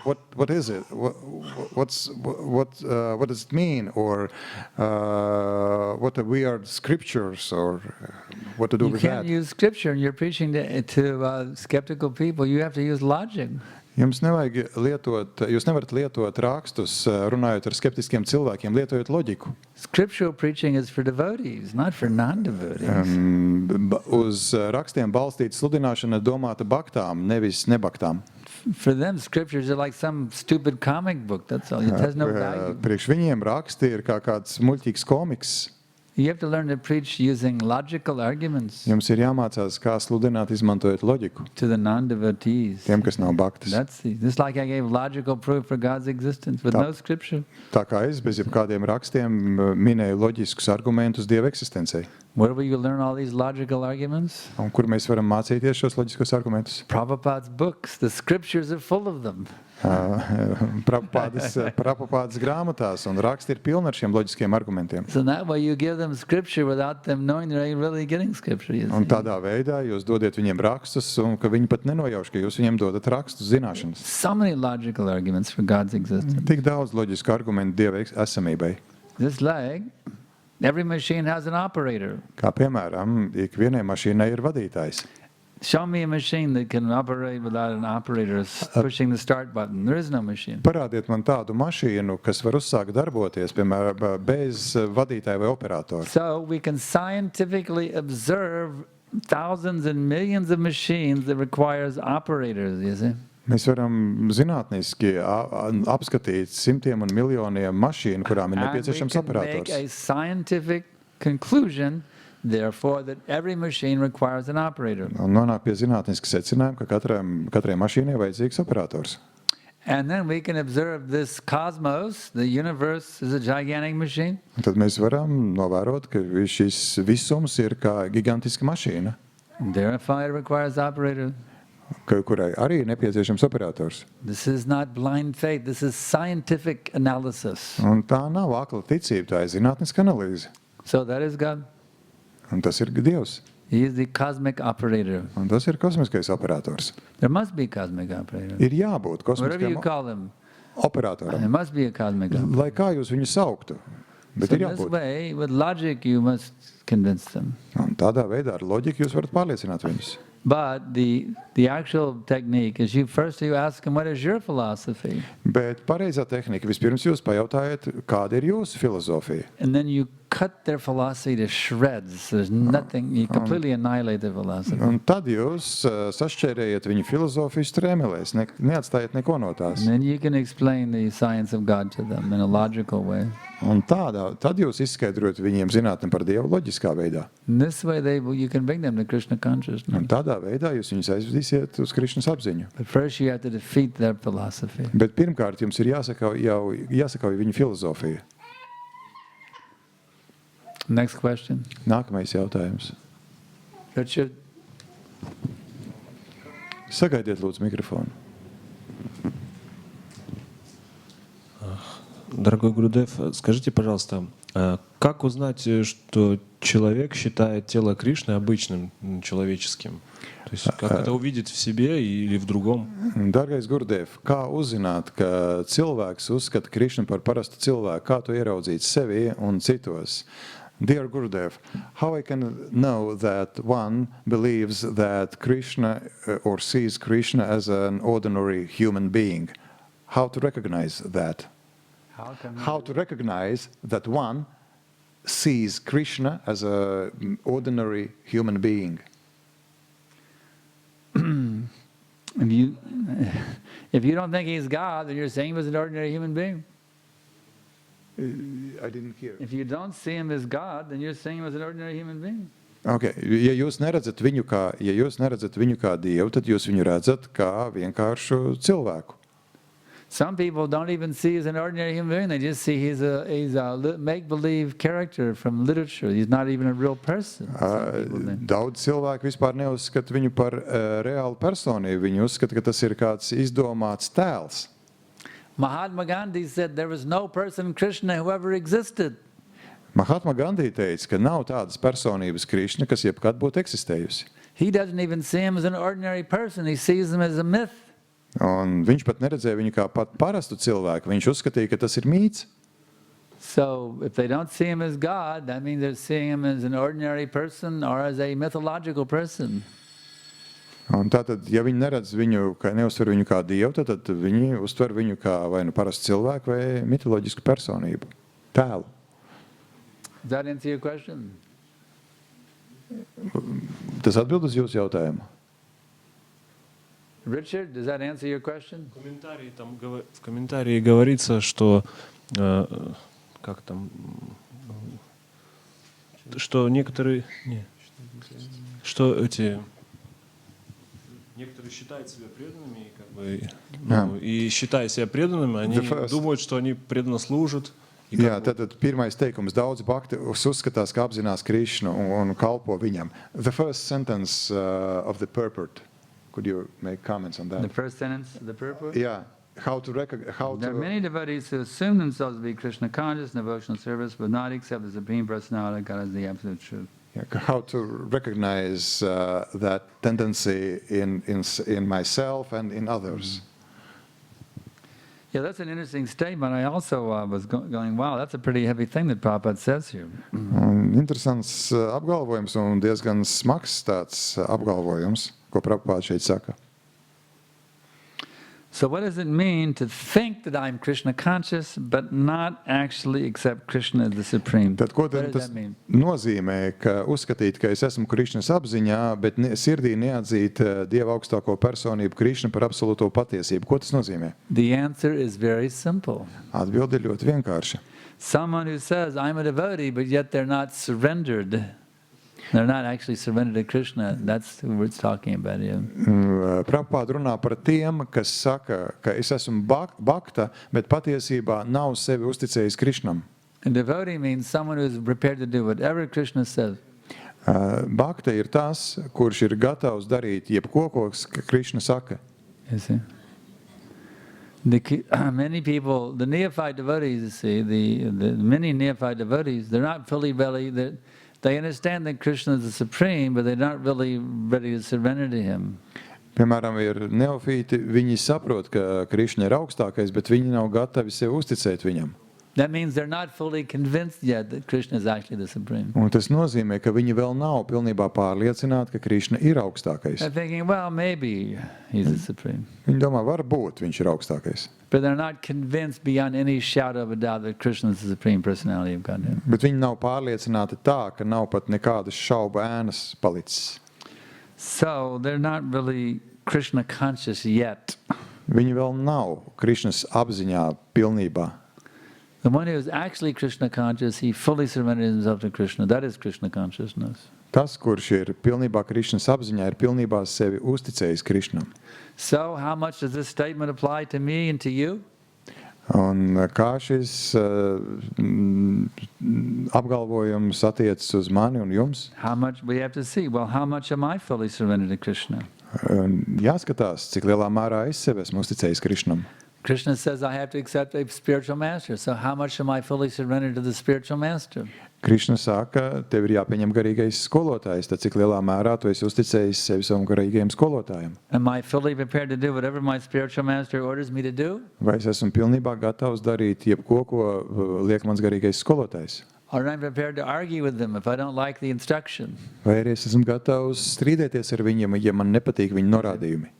what is it? What does it mean? Or what are weird scriptures? Or what to do You with can't that? use scripture and you're preaching to skeptical people. You have to use logic. Jums nevajag lietot, jūs nevarat lietot rakstus, runājot ar skeptiskiem cilvēkiem, lietojot loģiku. Scriptural preaching is for devotees, not for non-devotees. Uz rakstiem balstīta sludināšana domāta baktām, nevis nebaktām. For them, scriptures are like some stupid comic book, that's all. It has no value. Priekš viņiem raksti ir kā kāds muļķīgs komiks. You have to learn to preach using logical arguments Jums ir jāmācās, kā sludināt, izmantojot loģiku. to the non-devotees. Tiem, kas nav baktas. Just like I gave logical proof for God's existence with no scripture. Tā kā es bez jebkādiem rakstiem minēju loģiskus argumentus Dieva eksistencei. Where will you learn all these logical arguments? Un kur mēs varam mācīties šos loģiskos argumentus? Prabhupada's books. The scriptures are full of them. Prabhupādas grāmatās, un raksti ir pilni ar šiem loģiskiem argumentiem. So that way you give them scripture without them knowing they're really getting scripture. You Un see. tādā veidā jūs dodiet viņiem rakstus, un ka viņi pat nenojauš, ka jūs viņiem dodat rakstus zināšanas. So many logical arguments for God's existence. Tik daudz loģisku argumentu Dieva esamībai. Just like every machine has an operator. Kā piemēram, ik vienai mašīnai ir vadītājs. Show me a machine that can operate without an operator pushing the start button. There is no machine. Parādiet man tādu mašīnu, kas var uzsākt darboties, piemēram, bez vadītāja vai operatora. So we can scientifically observe thousands and millions of machines that requires operators, you see. Mēs varam zinātniski apskatīt simtiem un miljoniem mašīnu, kurām ir And we nepieciešams can make operators. a scientific conclusion, therefore, that every machine requires an operator. Un nonāk pie zinātniska secinājuma, ka katrai mašīnai vajadzīgs operators. And then we can observe this cosmos, the universe is a gigantic machine. Un tad mēs varam novērot, ka šis visums ir kā gigantiska mašīna, Therefore, it requires operator. kurai arī ir nepieciešams operators. This is not blind faith. This is scientific analysis. Un tā nav akla ticība, tā ir zinātniska analīze. So that is God. Un tas ir Dievs. He is the cosmic operator. Un tas ir kosmiskais operators. There must be a cosmic operator. Ir jābūt Whatever you kosmiskajam call him, operatoram. there must be a cosmic operator. Lai kā jūs viņu sauktu, bet So ir this jābūt. way, with logic, you must convince them. Un tādā veidā ar loģiku jūs varat pārliecināt viņus. But the actual technique is you ask them, what is your philosophy? Bet pareizā tehnika vispirms jūs pajautājat, kāda ir jūsu filozofija. And then you cut their philosophy to shreds. There's nothing, you completely annihilate their philosophy. Un tad jūs sašķērējat viņu filozofiju strēmelēs, neatstājiet neko no tās. And then you can explain the science of God to them in a logical way. Un tad jūs izskaidrojat viņiem zinātni par Dievu loģiskā veidā. In this way, you can bring them to Krishna consciousness. Un tādā veidā jūs viņus aizvedīsiet uz Krišnas apziņu. But first you have to defeat their philosophy. Bet pirmkārt jums ir jāsakauj viņu filozofija. Next question. Nākamais jautājums. Richard? Sagaidiet lūdzu mikrofonu. Дорогой Гурудев, скажите, пожалуйста, как узнать, что человек считает тело Кришны обычным, человеческим? То есть как это увидеть в себе или в другом? Dargais Gurudev, kā uzzināt, ka cilvēks uzskata Krišnu par parastu cilvēku? Kā to ieraudzīt sevi un citos? Dear Gurudev, how I can know that one believes that Krishna or sees Krishna as an ordinary human being? How to recognize that? How to recognize that one sees Krishna as an ordinary human being? If you don't think he's God, then you're saying he was an ordinary human being. I didn't hear. If you don't see him as God, then you're saying he was an ordinary human being. Okay. Ja jūs neredzat viņu kā Dievu, tad jūs viņu redzat kā vienkāršu cilvēku. Some people don't even see as an ordinary human being. They just see he's a make-believe character from literature. He's not even a real person. Daudz cilvēku vispār neuzskata viņu par reālu personību. Viņi uzskata, ka tas ir kāds izdomāts tēls. Mahatma Gandhi said there was no person Krishna who ever existed. Mahatma Gandhi teica, ka nav tādas personības Krišna, kas jebkad būtu eksistējusi. He doesn't even see him as an ordinary person. He sees him as a myth. Un viņš pat neredzēja viņu kā pat parastu cilvēku. Viņš uzskatīja, ka tas ir mīts. So if they don't see him as God, that means they're seeing him as an ordinary person or as a mythological person. Un tātad, ja viņi neredz viņu, neuztver viņu kā dievu, tad viņi uztver viņu kā vai nu parastu cilvēku vai mitoloģisku personību, tēlu. Does that answer your question? Tas atbild uz jūsu jautājumu. Richard, does that answer your question? В комментарии говорится, что как там, что некоторые, что эти некоторые считают себя преданными и как бы, и считая себя преданными, они думают, что они преданно служат. Jā, tad pirmais teikums, daudz bhakti uzskatās, ka apzinās Krišnu un kalpo viņam. The first sentence of the purport, could you make comments on that? The first sentence, the purport? Yeah, how to There are many devotees who assume themselves to be Krishna conscious in devotional service, but not accept the Supreme Personality of God as the absolute truth. How to recognize that tendency in myself and in others. Yeah, that's an interesting statement. I also was going, wow, that's a pretty heavy thing that Prabhupada says here. Interesants apgalvojums un diezgan smags tāds apgalvojums, ko Prabhupada šeit saka. So what does it mean to think that I'm Krishna conscious, but not actually accept Krishna as the Supreme? Tad, ko what does tas that mean? nozīmē, ka uzskatīt, ka es esmu Krišnas apziņā, bet sirdī neatzīt Dieva augstāko personību Krišnu par absolūto patiesību? Ko tas nozīmē? The answer is very simple. Atbilde ir ļoti vienkārša. Someone who says, I'm a devotee, but yet they're not surrendered. They're not actually surrendered to Krishna. That's who it's talking about here. Prabhupada runā par tiem, kas saka, ka es esmu bhakta, bet patiesībā nav sevi uzticējis Krišnam. A devotee means someone who is prepared to do whatever Krishna says. Bhakta ir tas, kurš ir gatavs darīt jebko, ko Krišna saka. You see? Many people, the neophyte devotees, you see, the many neophyte devotees, they're not fully ready. They understand that Krishna is the Supreme, but they're not really ready to surrender to Him. Piemēram, ir neofīti, viņi saprot, ka Krišna ir augstākais, bet viņi nav gatavi sevi uzticēt viņam. That means they're not fully convinced yet that Krishna is actually the Supreme. Un tas nozīmē, ka viņi vēl nav pilnībā pārliecināti, ka Krišna ir augstākais. They're thinking, well, maybe He's the Supreme. Viņi domā, varbūt viņš ir augstākais. But they're not convinced beyond any shadow of a doubt that Krishna is the Supreme Personality of Godhead. Bet viņi nav pārliecināti tā, ka nav pat nekādas šaubu ēnas palicis. So they're not really Krishna conscious yet. Viņi vēl nav Krišnas apziņā pilnībā. The one who is actually Krishna conscious, he fully surrenders himself to Krishna. That is Krishna consciousness. Tas, kurš ir pilnībā Krišnas apziņā, ir pilnībā sevi uzticējis Krišnam. So, how much does this statement apply to me and to you? Un kā šis apgalvojums attiecas uz mani un jums? How much we have to see? Well, how much am I fully surrendered to Krishna? Jāskatās, cik lielā mērā es sevi esmu uzticējis Krišnam. Krishna says I have to accept a spiritual master. So how much am I fully surrendered to the spiritual master? Krišna saka, tev ir jāpieņem garīgais skolotājs, tad cik lielā mērā tu esi uzticējis sevi savam garīgajam skolotājam? Am I fully prepared to do whatever my spiritual master orders me to do? Vai es esmu pilnībā gatavs darīt jebko, ko liek mans garīgais skolotājs? Or am I prepared to argue with them if I don't like the instruction? Vai arī es esmu gatavs strīdēties ar viņiem, ja man nepatīk viņu norādījumi?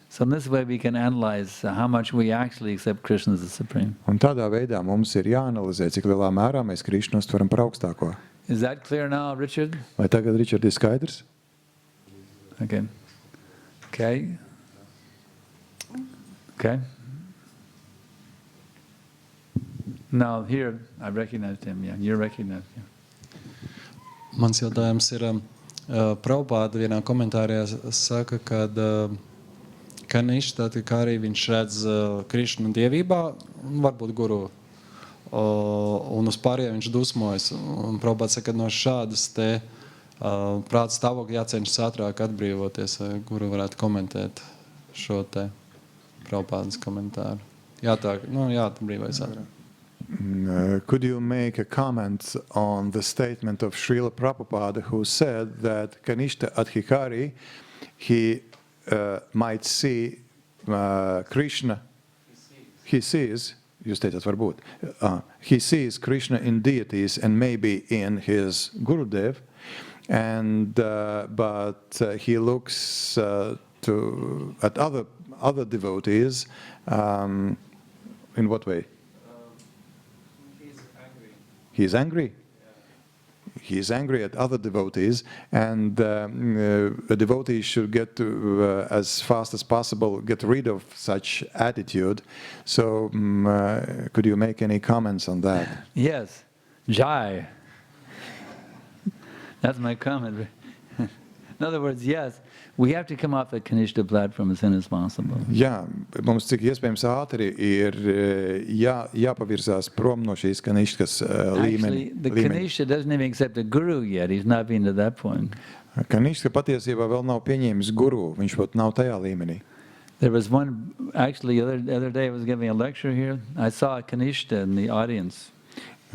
So in this way we can analyze how much we actually accept Krishna as the Supreme. Un tādā veidā mums ir jāanalizē, cik lielā mērā mēs Krišnu uztveram par augstāko. Is that clear now, Richard? Vai tagad, Richard, ir skaidrs? Okay. Okay. Okay. No, here, I recognized him. Yeah, you recognized him. Mans jautājums ir, Prabhupada vienā komentārā saka, ka tad, kā arī viņš redz Krišnu dievībā, varbūt guru, un uz pārējiem viņš dusmojas. Un Prabhupada saka, ka no šādas te prāta stāvokļa jācenšas ātrāk atbrīvoties. Guru varētu komentēt šo te Prabhupadas komentāru. Jāatbrīvojas ātrāk. Could you make a comment on the statement of Srila Prabhupada who said that Kanishta Adhikari, he might see Krishna, he sees, you stated varbūt, he sees Krishna in deities and maybe in his Gurudev, and he looks at other devotees. In what way? He's angry. He's angry. He is angry at other devotees, and a devotee should get to, as fast as possible, get rid of such attitude. So, could you make any comments on that? Yes, Jai. That's my comment. In other words, yes, we have to come off the Kanishta platform as soon as possible. Jā, mums cik iespējams ātri ir jāpavirzās prom no šīs Kanishkas Actually, the Kanishta doesn't even accept a guru yet. He's not been to that point. Kanishka patiesībā vēl nav pieņēmis guru, viņš pat nav tajā līmenī. There was one, actually, the other day I was giving a lecture here. I saw a Kanishta in the audience.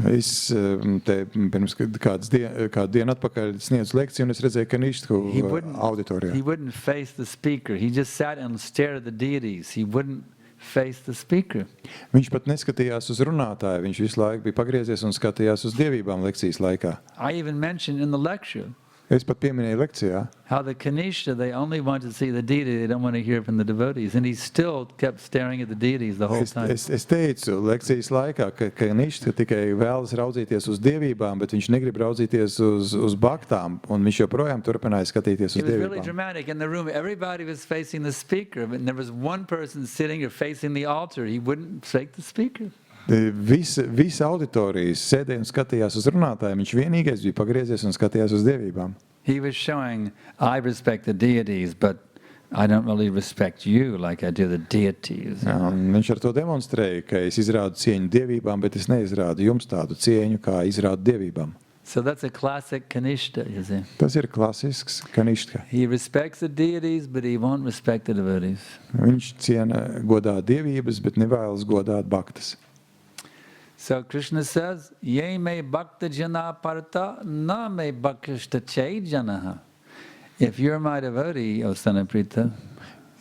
Es te pirms kādu dienu atpakaļ sniedzu lekciju, un es redzēju Kanishtu auditorijā. He wouldn't face the speaker. He just sat and stared at the deities. He wouldn't face the speaker. Viņš pat neskatījās uz runātāju. Viņš visu laiku bija pagriezies un skatījās uz dievībām lekcijas laikā. I even mentioned in the lecture Es pat pieminēju lekcijā, how the Kanishta, they only want to see the deity, they don't want to hear from the devotees. And he still kept staring at the deities the whole time. Es teicu lekcijas laikā, ka Kanishta tikai vēlas raudzīties uz dievībām, bet viņš negrib raudzīties uz baktām, un viņš joprojām turpināja skatīties uz It was really dievībām. dramatic. In the room, everybody was facing the speaker, but there was one person sitting or facing the altar. He wouldn't face the speaker. Visa auditorijas sēdēja un skatījās uz runātājiem. Viņš vienīgais bija pagriezies un skatījās uz dievībām. He was showing, I respect the deities, but I don't really respect you like I do the deities. Viņš ar to demonstrēja, ka es izrādu cieņu dievībām, bet es neizrādu jums tādu cieņu, kā izrādu dievībām. So that's a classic Kanishta, you see. Tas ir klasisks Kanishta. He respects the deities, but he won't respect the devotees. Viņš ciena godā dievības, bet nevēlas godāt bhaktas. So Krishna says, Ye me bhakta jana parta, na me bhakta chay janaha. If you're my devotee, O son of Pritha,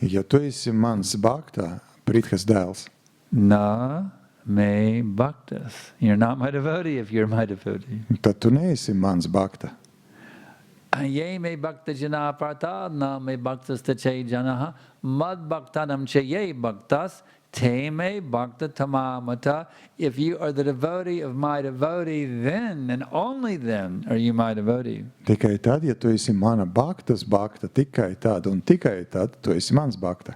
Ja tu esi mans bhakta, Prithas dēls, na me bhaktas. You're not my devotee if you're my devotee. tad tu neesi mans bhakta. Ye me bhakta jana parta, na me bhaktas chay janaha, mad bhaktanam chaye bhaktas, te me bhakta tamamata. If you are the devotee of my devotee, then and only then are you my devotee. Tikai tad, ja tu esi mana bhaktas bhakta, tikai tad un tikai tad tu esi mans bhakta.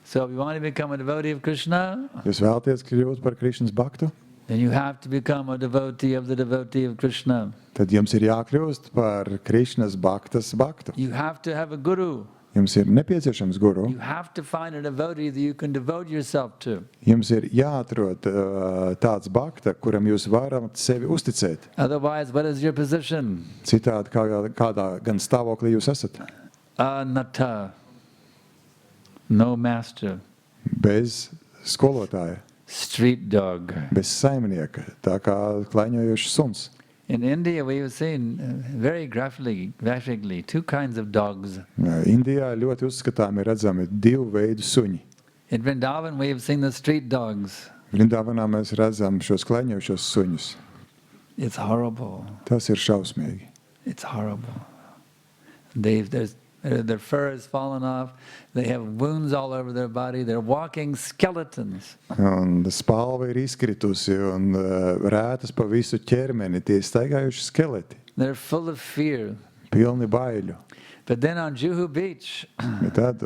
So if you want to become a devotee of Krishna, Jūs vēlaties kļūt par Krišnas bhaktu, then you have to become a devotee of the devotee of Krishna. tad jums ir jākļūst par Krišnas bhaktas bhaktu. You have to have a guru. Jums ir nepieciešams guru. You have to find a devotee that you can devote yourself to. Jums ir jāatrod tāds bhakta, kuram jūs varat sevi uzticēt. Otherwise, what is your position? Citādi, kādā gan stāvoklī jūs esat. Anata. No master. Bez skolotāja, Street dog. bez saimnieka, tā kā klaiņojošs suns. In India, we have seen very graphically two kinds of dogs. Indijā ļoti uzskatāmi redzami divu veidu suņi. In Vrindavan, we have seen the street dogs. Vrindavanā mēs redzam šos klaiņojošos suņus. It's horrible. Tas ir šausmīgi. It's horrible. Their fur has fallen off. They have wounds all over their body. They're walking skeletons. Un spalva ir izkritusi un rētas pa visu ķermeni. Tie staigājuši skeleti, They're full of fear. pilni baiļu. But then on Juhu Beach, Bet tad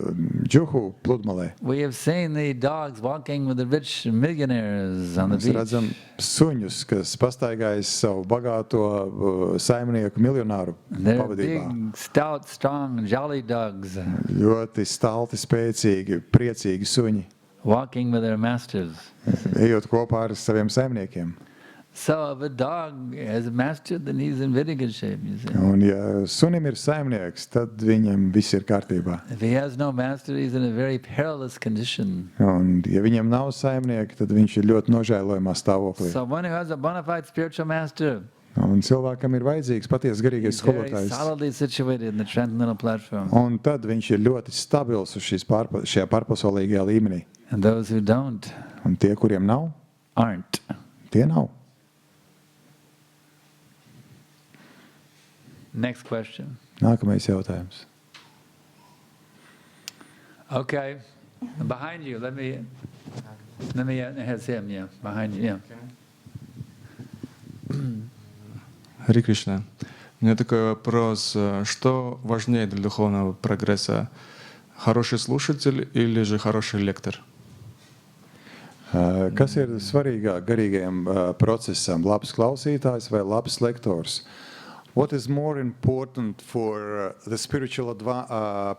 Džuhu pludmalē we have seen the dogs walking with the rich millionaires on the mēs beach. redzam suņus, kas pastaigājas savu bagāto saimnieku miljonāru They're pavadībā. big, stout, strong, jolly dogs Ļoti stalti, spēcīgi, priecīgi suņi, walking with their masters. ejot kopā ar saviem saimniekiem. So if a dog has a master, then he's in very good shape, you see. Un ja sunim ir saimnieks, tad viņam viss ir kārtībā. If he has no master, he's in a very perilous condition. Un ja viņam nav saimnieka, tad viņš ir ļoti nožēlojamā stāvoklī. So one who has a bona fide spiritual master, Un cilvēkam ir vajadzīgs patiesi garīgais he's very skolotājs. solidly situated in the transcendental platform. Un tad viņš ir ļoti stabils uz šajā pārpasaulīgajā līmenī. And those who don't, Un tie, kuriem nav, aren't. tie nav. Next question. Nākamais jautājums. Okay, behind you. Let me has him. Yeah, behind you. Yeah. Харе Кришна. У меня такой вопрос. Что важнее для духовного прогресса? Хороший слушатель или же хороший лектор? Kas ir svarīgāk garīgajam procesam? Labs klausītājs vai labs lektors? What is more important for the spiritual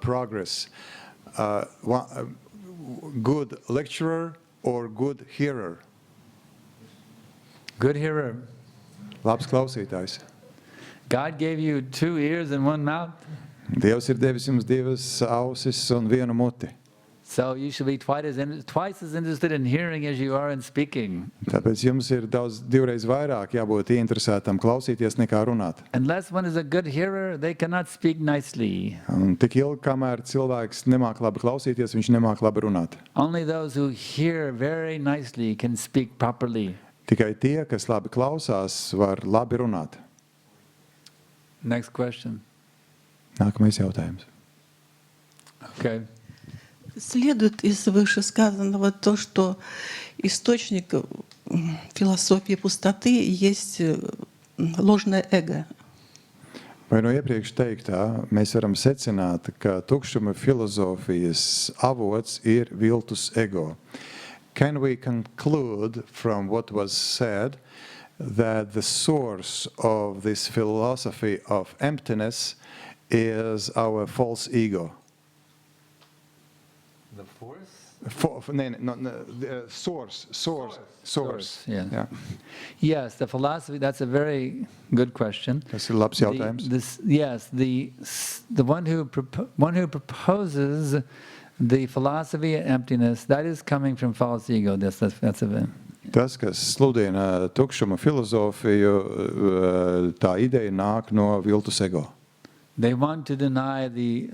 progress? Good lecturer or good hearer? Good hearer. Labs klausītājs. God gave you 2 ears and 1 mouth. Dievs ir devis jums 2 ausis un 1 muti. So you should be twice as interested in hearing as you are in speaking. Tāpēc jums ir 2 reizes vairāk jābūt ieinteresētam klausīties nekā runāt. Unless one is a good hearer, they cannot speak nicely. Un tik ilgi, kamēr cilvēks nemāk labi klausīties, viņš nemāk labi runāt. Only those who hear very nicely can speak properly. Tikai tie, kas labi klausās, var labi runāt. Next question. Nākamais jautājums. Okay. Следует из вышесказанного то, что источник философии пустоты есть ложное эго. Vai no iepriekš teiktā mēs varam secināt, ka tukšuma filozofijas avots ir viltus ego? Can we conclude from what was said that the source of this philosophy of emptiness is our false ego? The force? Source. Yeah. Yeah. Yes, the philosophy, that's a very good question. Tas ir labs jautājums. The one who proposes the philosophy of emptiness, that is coming from false ego. That's a bit. Tas, kas sludina tukšuma filozofiju, tā ideja nāk no viltus ego. They want to deny the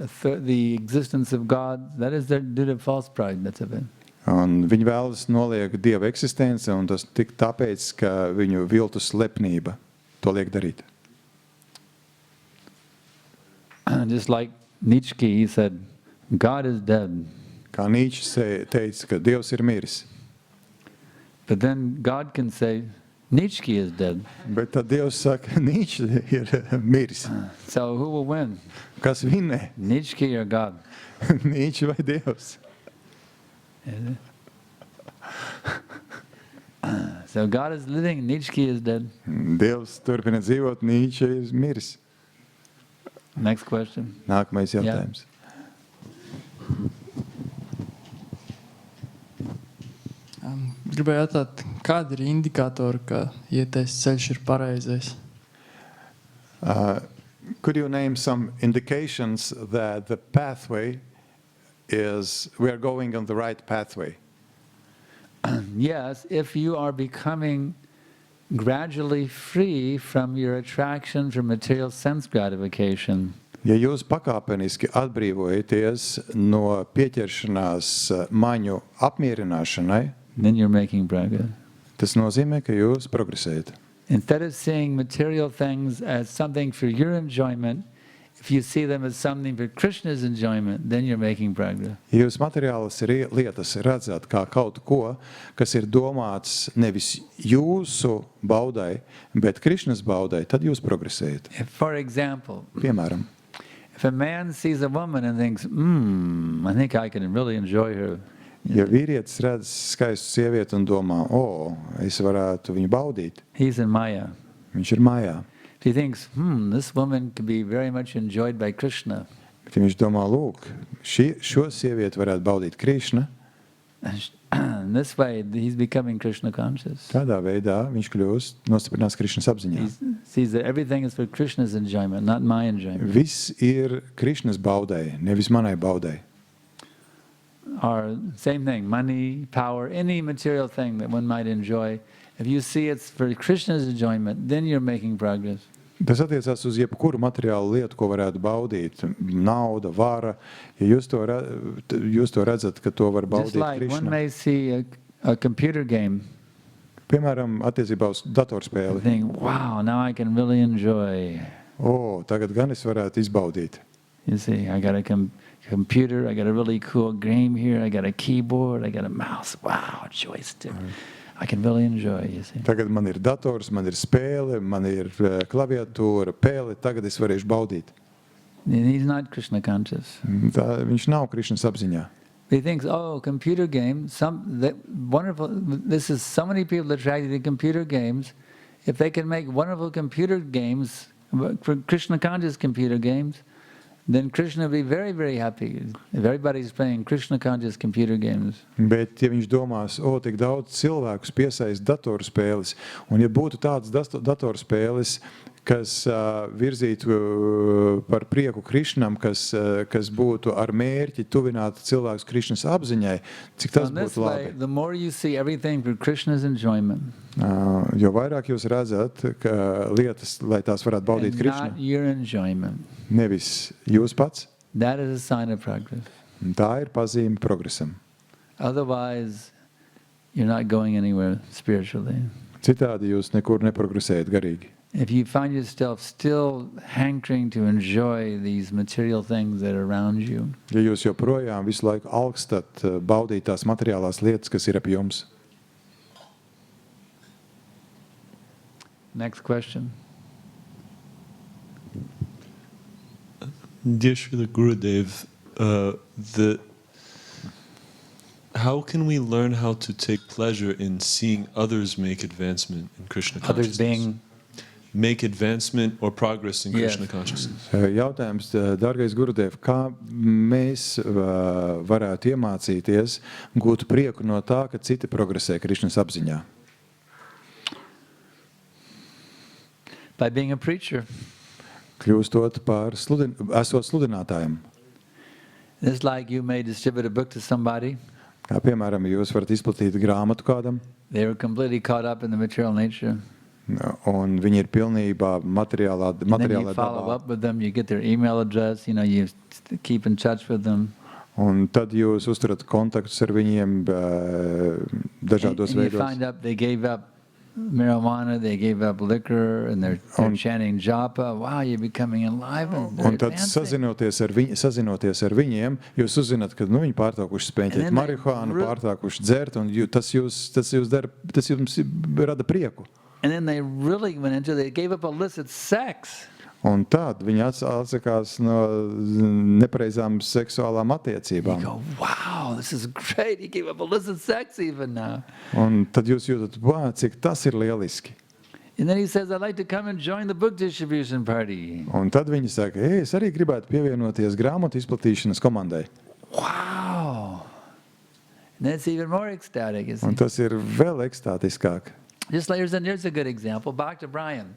existence of God. That is due to false pride. That's a bit. Un viņi vēlas noliegt Dieva eksistenci, un tas tik tāpēc, ka viņu viltus lepnība to liek darīt. Just like Nietzsche, he said, God is dead. Kā Nietzsche teica, ka Dievs ir miris. But then God can say, Nietzsche is dead. Bet tad Dievs saka, Nietzsche ir miris. So who will win? Kas vinnē? Nietzsche or God? Nietzsche vai Dievs? So God is living, Nietzsche is dead. Dievs turpina dzīvot, Nietzsche ir miris. Next question. Nākamais jautājums. Gribēju jautāt, kādi ir indikātori, ka ietais ceļš ir pareizais? Could you name some indications that the pathway is, we are going on the right pathway? Yes, if you are becoming gradually free from your attraction for material sense gratification. Ja jūs pakāpeniski atbrīvojaties no pieķeršanās maņu apmierināšanai, then you're making progress. Tas nozīmē, ka jūs progresējat. Instead of seeing material things as something for your enjoyment, if you see them as something for Krishna's enjoyment, then you're making progress. Ja jūs materiālas lietas redzat kā kaut ko, kas ir domāts nevis jūsu baudai, bet Krishnas baudai, tad jūs progresējat. For example, Piemēram, if a man sees a woman and thinks, I think I can really enjoy her. ja vīrietis redz skaistu sievieti un domā, es varētu viņu baudīt, He's in Maya. viņš ir mājā. If he thinks, this woman could be very much enjoyed by Krishna. Bet ja viņš domā, lūk, šo sievieti varētu baudīt Krišna, In this way, he's becoming Krishna conscious. tādā veidā viņš kļūst nostiprinās Krišnas apziņā. He sees that everything is for Krishna's enjoyment, not my enjoyment. Viss ir Krišnas baudai, nevis manai baudai. Or same thing, money, power, any material thing that one might enjoy. If you see it's for Krishna's enjoyment, then you're making progress. Tas attiecās uz jebkuru materiālu lietu, ko varētu baudīt. Nauda, vara. Ja jūs to redzat, ka to var Just baudīt like one Krišna. may see a computer game, Piemēram, attiecībā uz datorspēli. think, wow, now I can really enjoy. Tagad gan es varētu izbaudīt. You see, I got a computer, I got a really cool game here, I got a keyboard, I got a mouse, wow, a joystick. I can really enjoy, you see. Tagad man ir dators, man ir spēle, man ir klaviatūra, pēle, tagad es varēšu baudīt. He's not Krishna conscious. Viņš nav Krišnas apziņā. He thinks, oh, computer game, wonderful, this is so many people attracted to computer games. If they can make wonderful computer games, for Krishna conscious computer games, then Krishna will be very, very happy if everybody's playing Krishna conscious computer games. Bet, ja viņš domās, tik daudz cilvēkus piesaist datorspēles, un ja būtu tādas datorspēles, kas virzītu par prieku Krišnam, kas būtu ar mērķi tuvināt cilvēkus Krišnas apziņai, cik tas būtu labi. The more you see everything for Krishna's enjoyment, jo vairāk jūs redzat, ka lietas, lai tās varētu baudīt and Krišnu, not your enjoyment, nevis jūs pats, that is a sign of progress. tā ir pazīme progresam. Otherwise, you're not going anywhere spiritually. Citādi jūs nekur neprogresējat garīgi. If you find yourself still hankering to enjoy these material things that are around you, Ja jūs joprojām visu laiku alkstat baudīt tās materiālās lietas, kas ir ap jums. next question. Dear Srila Gurudev, how can we learn how to take pleasure in seeing others make advancement in Krishna consciousness? Others being? Make advancement or progress in Krishna consciousness. Jautājums, dārgais Gurudev, kā mēs varētu iemācīties gūt prieku no tā, ka citi progresē Krišnas apziņā? By being a preacher. Kļūstot par esot sludinātājiem. It's like you may distribute a book to somebody. Kā piemēram, jūs varat izplatīt grāmatu kādam. They were completely caught up in the material nature. Un viņi ir pilnībā materiālā And then you follow up with them, you get their email address, you keep in touch with them. Un tad jūs uzturat kontaktus ar viņiem dažādos and you veidos. find out they gave up marijuana, they gave up liquor, and they're chanting japa. Wow, you're becoming enlivened. Un tad sazinoties ar viņiem, jūs uzzināt, ka viņi pārtraukuši spēņķēt marihuānu, pārtraukuši dzert, un tas jums rada prieku. And then they really went into, they gave up illicit sex. Un tad viņi atsakās no nepareizām seksuālām attiecībām. You go, wow, this is great. He gave up illicit sex even now. Un tad jūs jūtat, cik tas ir lieliski. And then he says, I'd like to come and join the book distribution party. Un tad viņi saka, es arī gribētu pievienoties grāmatu izplatīšanas komandai. Wow. And that's even more ecstatic, isn't it? Un tas ir vēl ekstātiskāk. Just like, here's a good example. Bhakta Brian,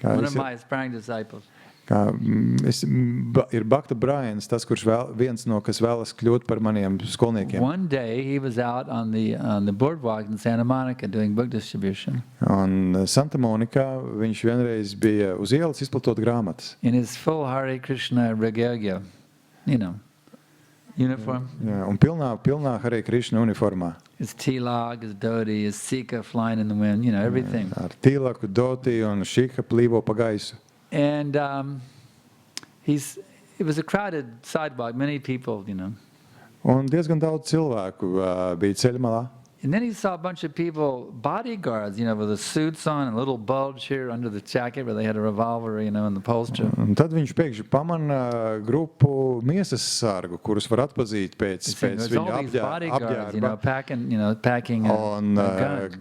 one of my aspiring disciples. Ir Bhakta Brians, tas, kurš viens no, kas vēlas kļūt par maniem skolniekiem. One day he was out on the boardwalk in Santa Monica doing book distribution. Un Santa Monikā viņš vienreiz bija uz ielas izplatot grāmatas. In his full Hare Krishna regalia, uniform. Jā, un pilnā Hare Krishna uniformā. His tilak, his dhoti, his sika flying in the wind, everything. Ar tilaku, dhoti un šika plīvo pa gaisu. And it was a crowded sidewalk, many people, Un diezgan daudz cilvēku bija ceļmalā. And then he saw a bunch of people, bodyguards, with the suits on, and a little bulge here under the jacket where they had a revolver, in the holster. Un tad viņš pēkšņi pamana grupu miesas sargu, kurus var atpazīt pēc viņa apģērba. Packing un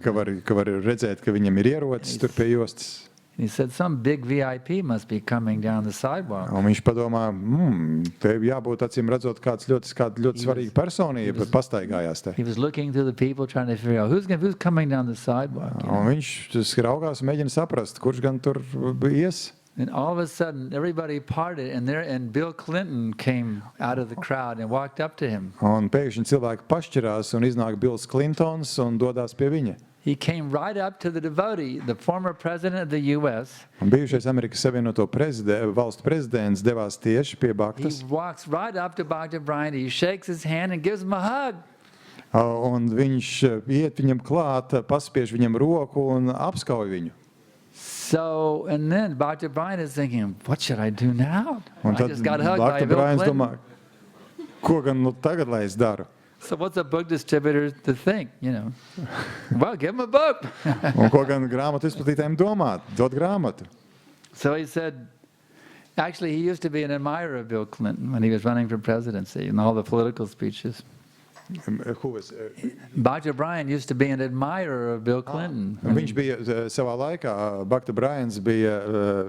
ka var redzēt, ka viņam ir ierocis tur pie jostas. He said, some big VIP must be coming down the sidewalk. Un viņš padomā, te jābūt acīm redzot kāda ļoti svarīga personība pastaigājās te. He was looking through the people trying to figure out who's coming down the sidewalk. Un viņš raugās un mēģina saprast, kurš gan tur ies. And all of a sudden, everybody parted, and Bill Clinton came out of the crowd and walked up to him. Un pēkšņi cilvēki pašķirās un iznāk Bills Clintons un dodās pie viņa. He came right up to the devotee, the former president of the U.S. Un bijušais Amerikas Savienoto valstu prezidents devās tieši pie Bhaktas. He walks right up to Bhakta Brian, he shakes his hand and gives him a hug. Un viņš iet viņam klāt, paspiež viņam roku un apskauj viņu. So, and then Bhakti Brian is thinking, what should I do now? Un I tad just got hugged by Bhakti Bill Brāns Clinton. domā, ko gan nu tagad lai es daru? So what's a book distributor to think, you know? Well, give him a book. Un ko gan grāmatu izplatītājiem domāt? Dod grāmatu. So he said, actually, he used to be an admirer of Bill Clinton when he was running for presidency and all the political speeches. Who was, Bhakti Brian used to be an admirer of Bill Clinton. Viņš bija savā laikā, Bhakti Brians bija,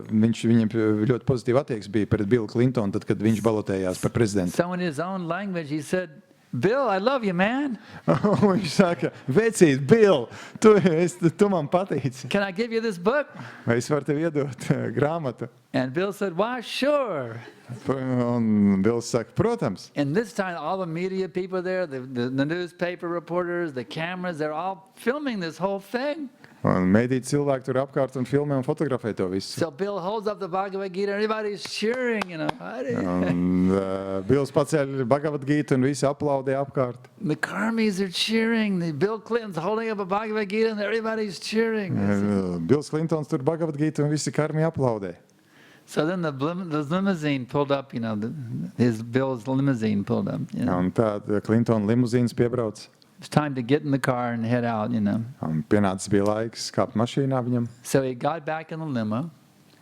viņam ļoti pozitīva attieksme bija pret Billu Clintonu, tad, kad viņš balotējās par prezidentu. So in his own language, he said, Bill, I love you, man. Viņš saka, vecīt, Bill, tu man patīci. Can I give you this book? Vai es varu tev iedot grāmatu? And Bill said, why, sure. Un Bills saka, protams. And this time, all the media people there, the newspaper reporters, the cameras, they're all filming this whole thing. Un mēdīt cilvēki tur apkārt un filmē un fotografē to visu. So Bill holds up the Bhagavad Gita, everybody's cheering, you know. Un Bills paceļ Bhagavad Gita un visi aplaudē apkārt. The Karmis are cheering. Bill Clinton's holding up a Bhagavad Gita and everybody's cheering. Bills Clintons tur Bhagavad Gita un visi karmi aplaudē. So then the limousine pulled up, you know, his Bill's limousine pulled up. You know. Un tāda Clintona limuzīnas piebrauc. It's time to get in the car and head out, you know. Un pienācis bija laiks kāpt mašīnā viņam. So he got back in the limo.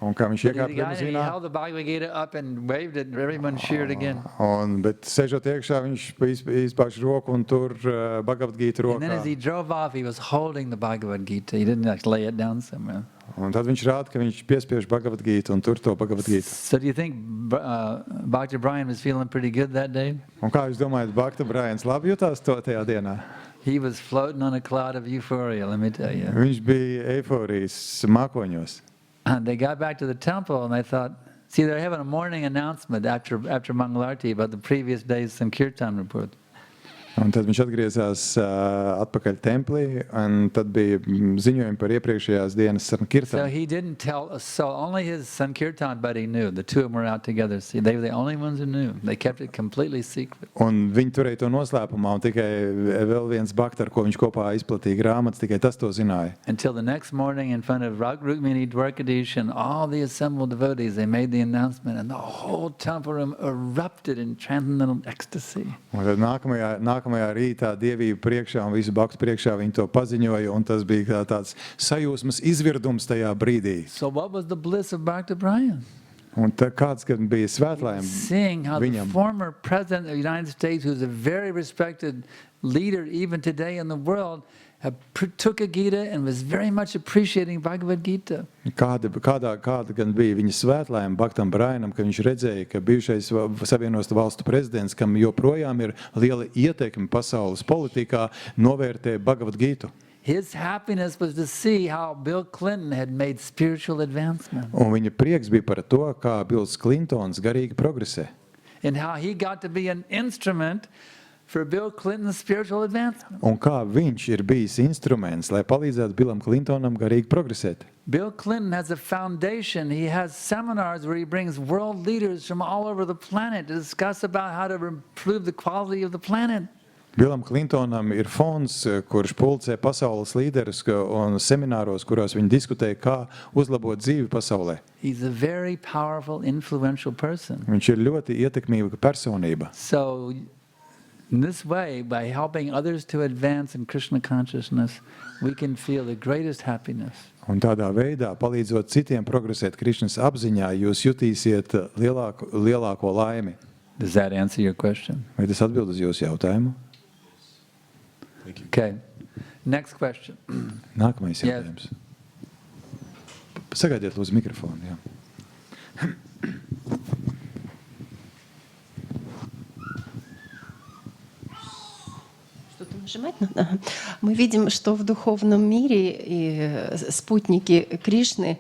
Un kā viņš He iekāpa limuzīnā. held the Bhagavad Gita up and waved it and everyone cheered again. Bet sēžot iekšā, viņš izpauž roku un tur Bhagavad Gita And then as rokā. he drove off, he was holding the Bhagavad Gita. He didn't like lay it down somewhere. Un tad viņš rāda, ka viņš piespiež Bhagavad Gita un tur to Bhagavad Gita. So do you think Bhakti Brian was feeling pretty good that day? Un kā jūs domājat, Bhakti Brians labi jutās to tajā dienā? He was floating on a cloud of euphoria, let me tell you. Viņš bija eiforijas mākoņos. And they got back to the temple and they thought, see, they're having a morning announcement after Mangalarti about the previous day's Sankirtan report. Un tad viņš atgriezās atpakaļ templī, un tad bija ziņojumi par iepriekšējās dienas So Sankirtanu. he didn't tell us, so only his Sankirtan buddy knew. The two of them were out together. See, they were the only ones who knew. They kept it completely secret. Un viņi turēja to noslēpumā, un tikai vēl viens bakta, ar ko viņš kopā izplatīja grāmatas, tikai tas to zināja. Until the next morning in front of Rukmini Dwarkadish and all the assembled devotees, they made the announcement and the whole temple room erupted in transcendental ecstasy. Un tad nākamajā rītā dievību priekšā un visu baktu priekšā viņi to paziņoja, un tas bija tāds sajūsmas izvirdums tajā brīdī. So what was the bliss of Bhakti Brian? Un kāds, kad bija svētlājumi Seeing how the viņam. former president of the United States, who's a very respected leader even today in the world, took a Gita and was very much appreciating Bhagavad Gita. Kāda gan bija viņa svētlājuma Bhaktam Brainam, ka viņš redzēja, ka bijušais Savienoto valstu prezidents, kam joprojām ir liela ietekme pasaules politikā, novērtē Bhagavad Gitu. His happiness was to see how Bill Clinton had made spiritual advancement. Un viņa prieks bija par to, kā Bills Clintons garīgi progresē. And how he got to be an instrument for Bill Clinton's spiritual advancement. Un kā viņš ir bijis instruments, lai palīdzētu Billam Clintonam garīgi progresēt. Bill Clinton has a foundation. He has seminars where he brings world leaders from all over the planet to discuss about how to improve the quality of the planet. Billam Clintonam ir fonds, kurš pulcē pasaules līderus un semināros, kuros viņi diskutē, kā uzlabot dzīvi pasaulē. He's a very powerful, influential person. Viņš ir ļoti ietekmīga personība. So in this way, by helping others to advance in Krishna consciousness, we can feel the greatest happiness. Un tādā veidā, palīdzot citiem progresēt Krišnas apziņā, jūs jutīsiet lielāko laimi. Does that answer your question? Vai tas atbild uz jūsu jautājumu? Okay. Next question. Nākamais Yes. jautājums. Sagaidiet lūdzu mikrofonu. Jā. Что-то нажимать надо? Мы видим, что в духовном мире и спутники Кришны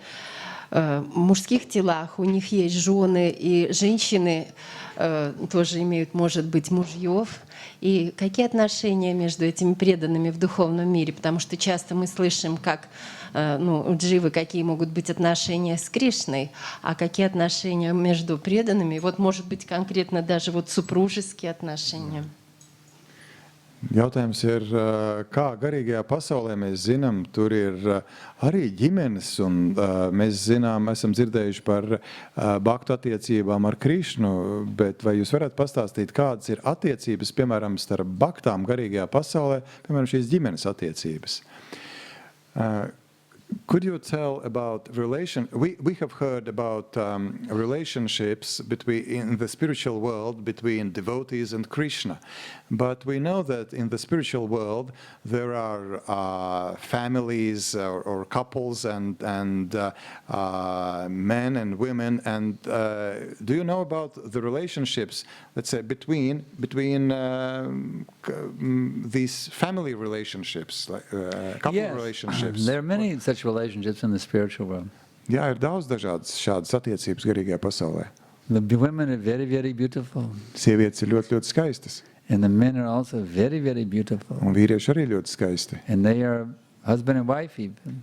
в мужских телах, у них есть жены, и женщины тоже имеют, может быть, мужьев. И какие отношения между этими преданными в духовном мире? Потому что часто мы слышим, как у Дживы, какие могут быть отношения с Кришной, а какие отношения между преданными. Вот, может быть, конкретно даже вот супружеские отношения. Jautājums ir, kā garīgajā pasaulē mēs zinām, tur ir arī ģimenes, un mēs zinām, esam dzirdējuši par bhaktu attiecībām ar Krišnu, bet vai jūs varat pastāstīt, kādas ir attiecības, piemēram, starp bhaktām garīgajā pasaulē, piemēram, šīs ģimenes attiecības? Could you tell about we have heard about relationships in the spiritual world between devotees and Krishna, but we know that in the spiritual world there are families or couples and men and women, and do you know about the relationships, let's say, between these family relationships, like couple relationships? There are many such relationships in the spiritual world. Jā, ir daudz dažādas šādas attiecības garīgajā pasaulē. The women are very, very beautiful. Sievietes ir ļoti, ļoti skaistas. And the men are also very, very beautiful. Un vīrieši arī ļoti skaisti. And they are husband and wife even.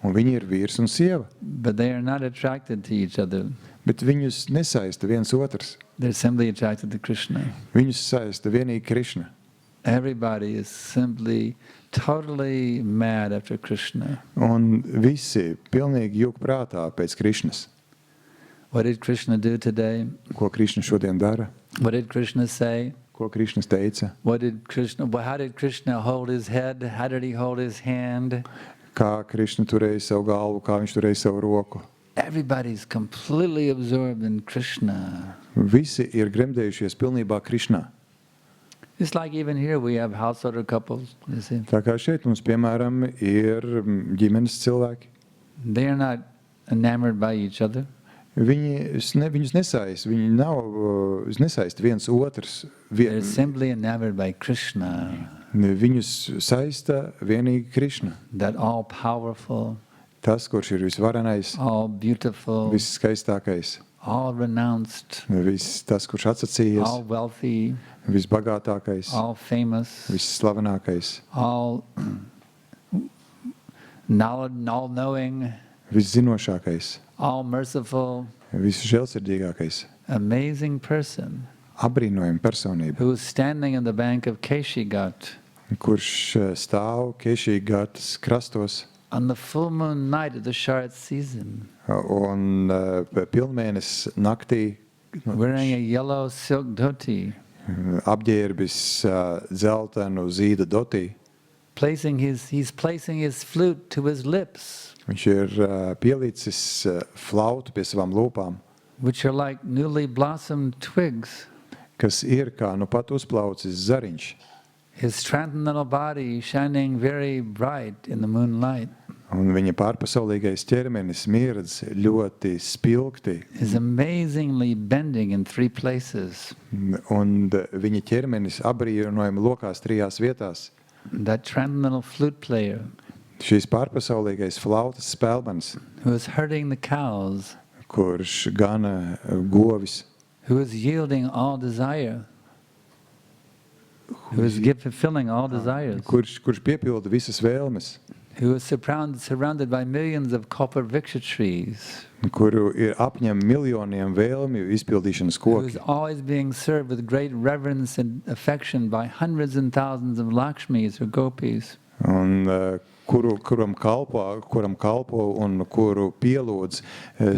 Un viņi ir vīrs un sieva. But they are not attracted to each other. Bet viņus nesaista viens otrs. They're simply attracted to Krishna. Viņus saista vienīgi Krišna. Everybody is simply totally mad after Krishna. Un visi pilnīgi jūg prātā pēc Krišnas. What did Krishna do today? Ko Krišna šodien dara? What did Krishna say? Ko Krišnas teica? How did Krishna hold his head? How did he hold his hand? Kā Krišna turēja savu galvu, kā viņš turēja savu roku? Everybody's completely absorbed in Krishna. Visi ir gremdējušies pilnībā Krišnā. It's like even here we have householder couples, you see. Tā kā šeit mums, piemēram, ir ģimenes cilvēki. They are not enamored by each other. Viņus nesaist, viņi nav nesaist viens otrs. They're simply enamored by Krishna. Viņus saista vienīgi Krišna. That all powerful. Tas, kurš ir visvarenais, all beautiful, visskaistākais, all renounced, tas, kurš atsacījies, all wealthy, visbagātākais, all famous, visslavenākais, all knowing, viszinošākais, all merciful, visžēlsirdīgākais, amazing person, apbrīnojama personība, who is standing in the bank of Keshigat, kurš stāv Keshigatas krastos, on the full moon night of the Sharat season, un pilnmēnes naktī, wearing a yellow silk dhoti, apģērbis dzeltenu zīda dotī, he's placing his flute to his lips, viņš ir pielicis flautu pie savām lūpām, which are like newly blossomed twigs, kas ir kā nu pat uzplaucis zariņš. His transcendental body shining very bright in the moonlight. Un viņa pārpasaulīgais ķermenis mirdz ļoti spilgti. Is amazingly bending in 3 places. Un viņa ķermenis apbrīnojami lokās 3 vietās. That transcendental flute player. Šīs pārpasaulīgais flautas spēlmanis. Who is herding the cows. Kurš gana govis. Who is yielding all desire. Who is fulfilling all desires. Kurš piepilda visas vēlmes. Who is surrounded by millions of kalpavriksha trees. Kuru ir apņem miljoniem vēlmju izpildīšanas koki. Who is always being served with great reverence and affection by hundreds and thousands of Lakshmis or gopis. Un kuram kalpo un kuru pielūdz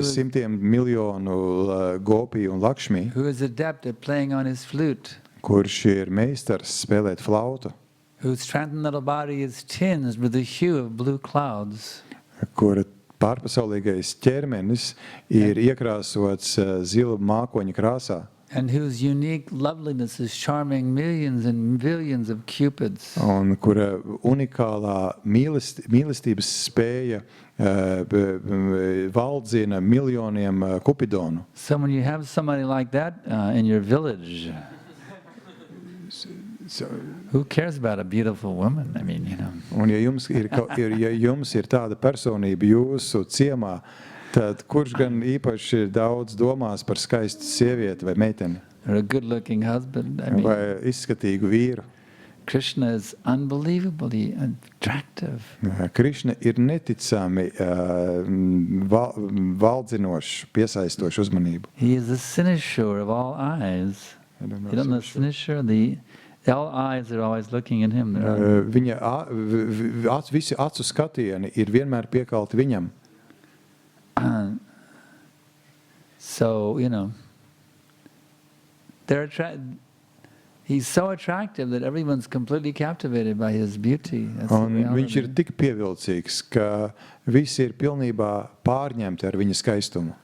simtiem miljonu gopiju un lakšmī. Who is adept at playing on his flute. Kurš ir meistars spēlēt flautu. Whose transcendental body is tinged with the hue of blue clouds. Kura pārpasaulīgais ķermenis ir iekrāsots zila mākoņa krāsā. And whose unique loveliness is charming millions and billions of cupids. Un kura unikālā mīlestības spēja valdzina miljoniem kupidonu. So when you have somebody like that in your village, who cares about a beautiful woman? I mean, you know. Un ja jums ir tāda personība jūsu ciemā, tad kurš gan īpaši daudz domās par skaistu sievieti vai meiteni? Or a good-looking husband. I mean, vai izskatīgu vīru? Krishna is unbelievably attractive. Krišna ir neticami valdzinošs, piesaistošs uzmanību. He is the cynosure of all eyes. You don't know cynosure? All eyes are always looking at him. Viņa visi acu skatieni ir vienmēr piekalti viņam. So, you know, he's so attractive that everyone's completely captivated by his beauty. Un viņš ir tik pievilcīgs, ka visi ir pilnībā pārņemti ar viņa skaistumu.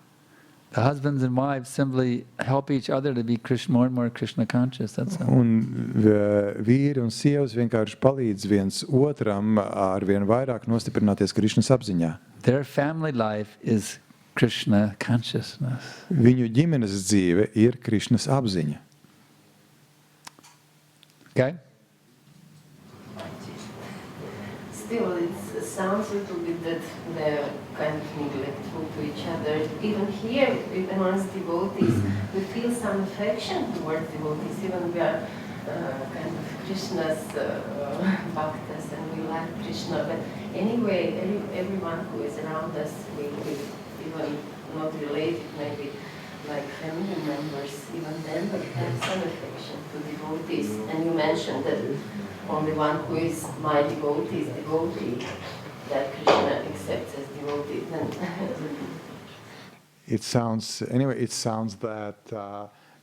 The husbands and wives simply help each other to be more and more Krishna conscious. That's all. Un vīri un sievas vienkārši palīdz viens otram ar vien vairāk nostiprināties Krišnas apziņā. Their family life is Krishna consciousness. Viņu ģimenes dzīve ir Krišnas apziņa. Okay? Still, it sounds a little bit that they're kind of neglectful to each other. Even here, amongst devotees, we feel some affection towards devotees. Even we are kind of Krishna's bhaktas and we like Krishna. But anyway, everyone who is around us, we even not related, maybe like family members, even then we have some affection to devotees. And you mentioned that only one who is my devotee is devotee, that Krishna accepts as devotee. It sounds that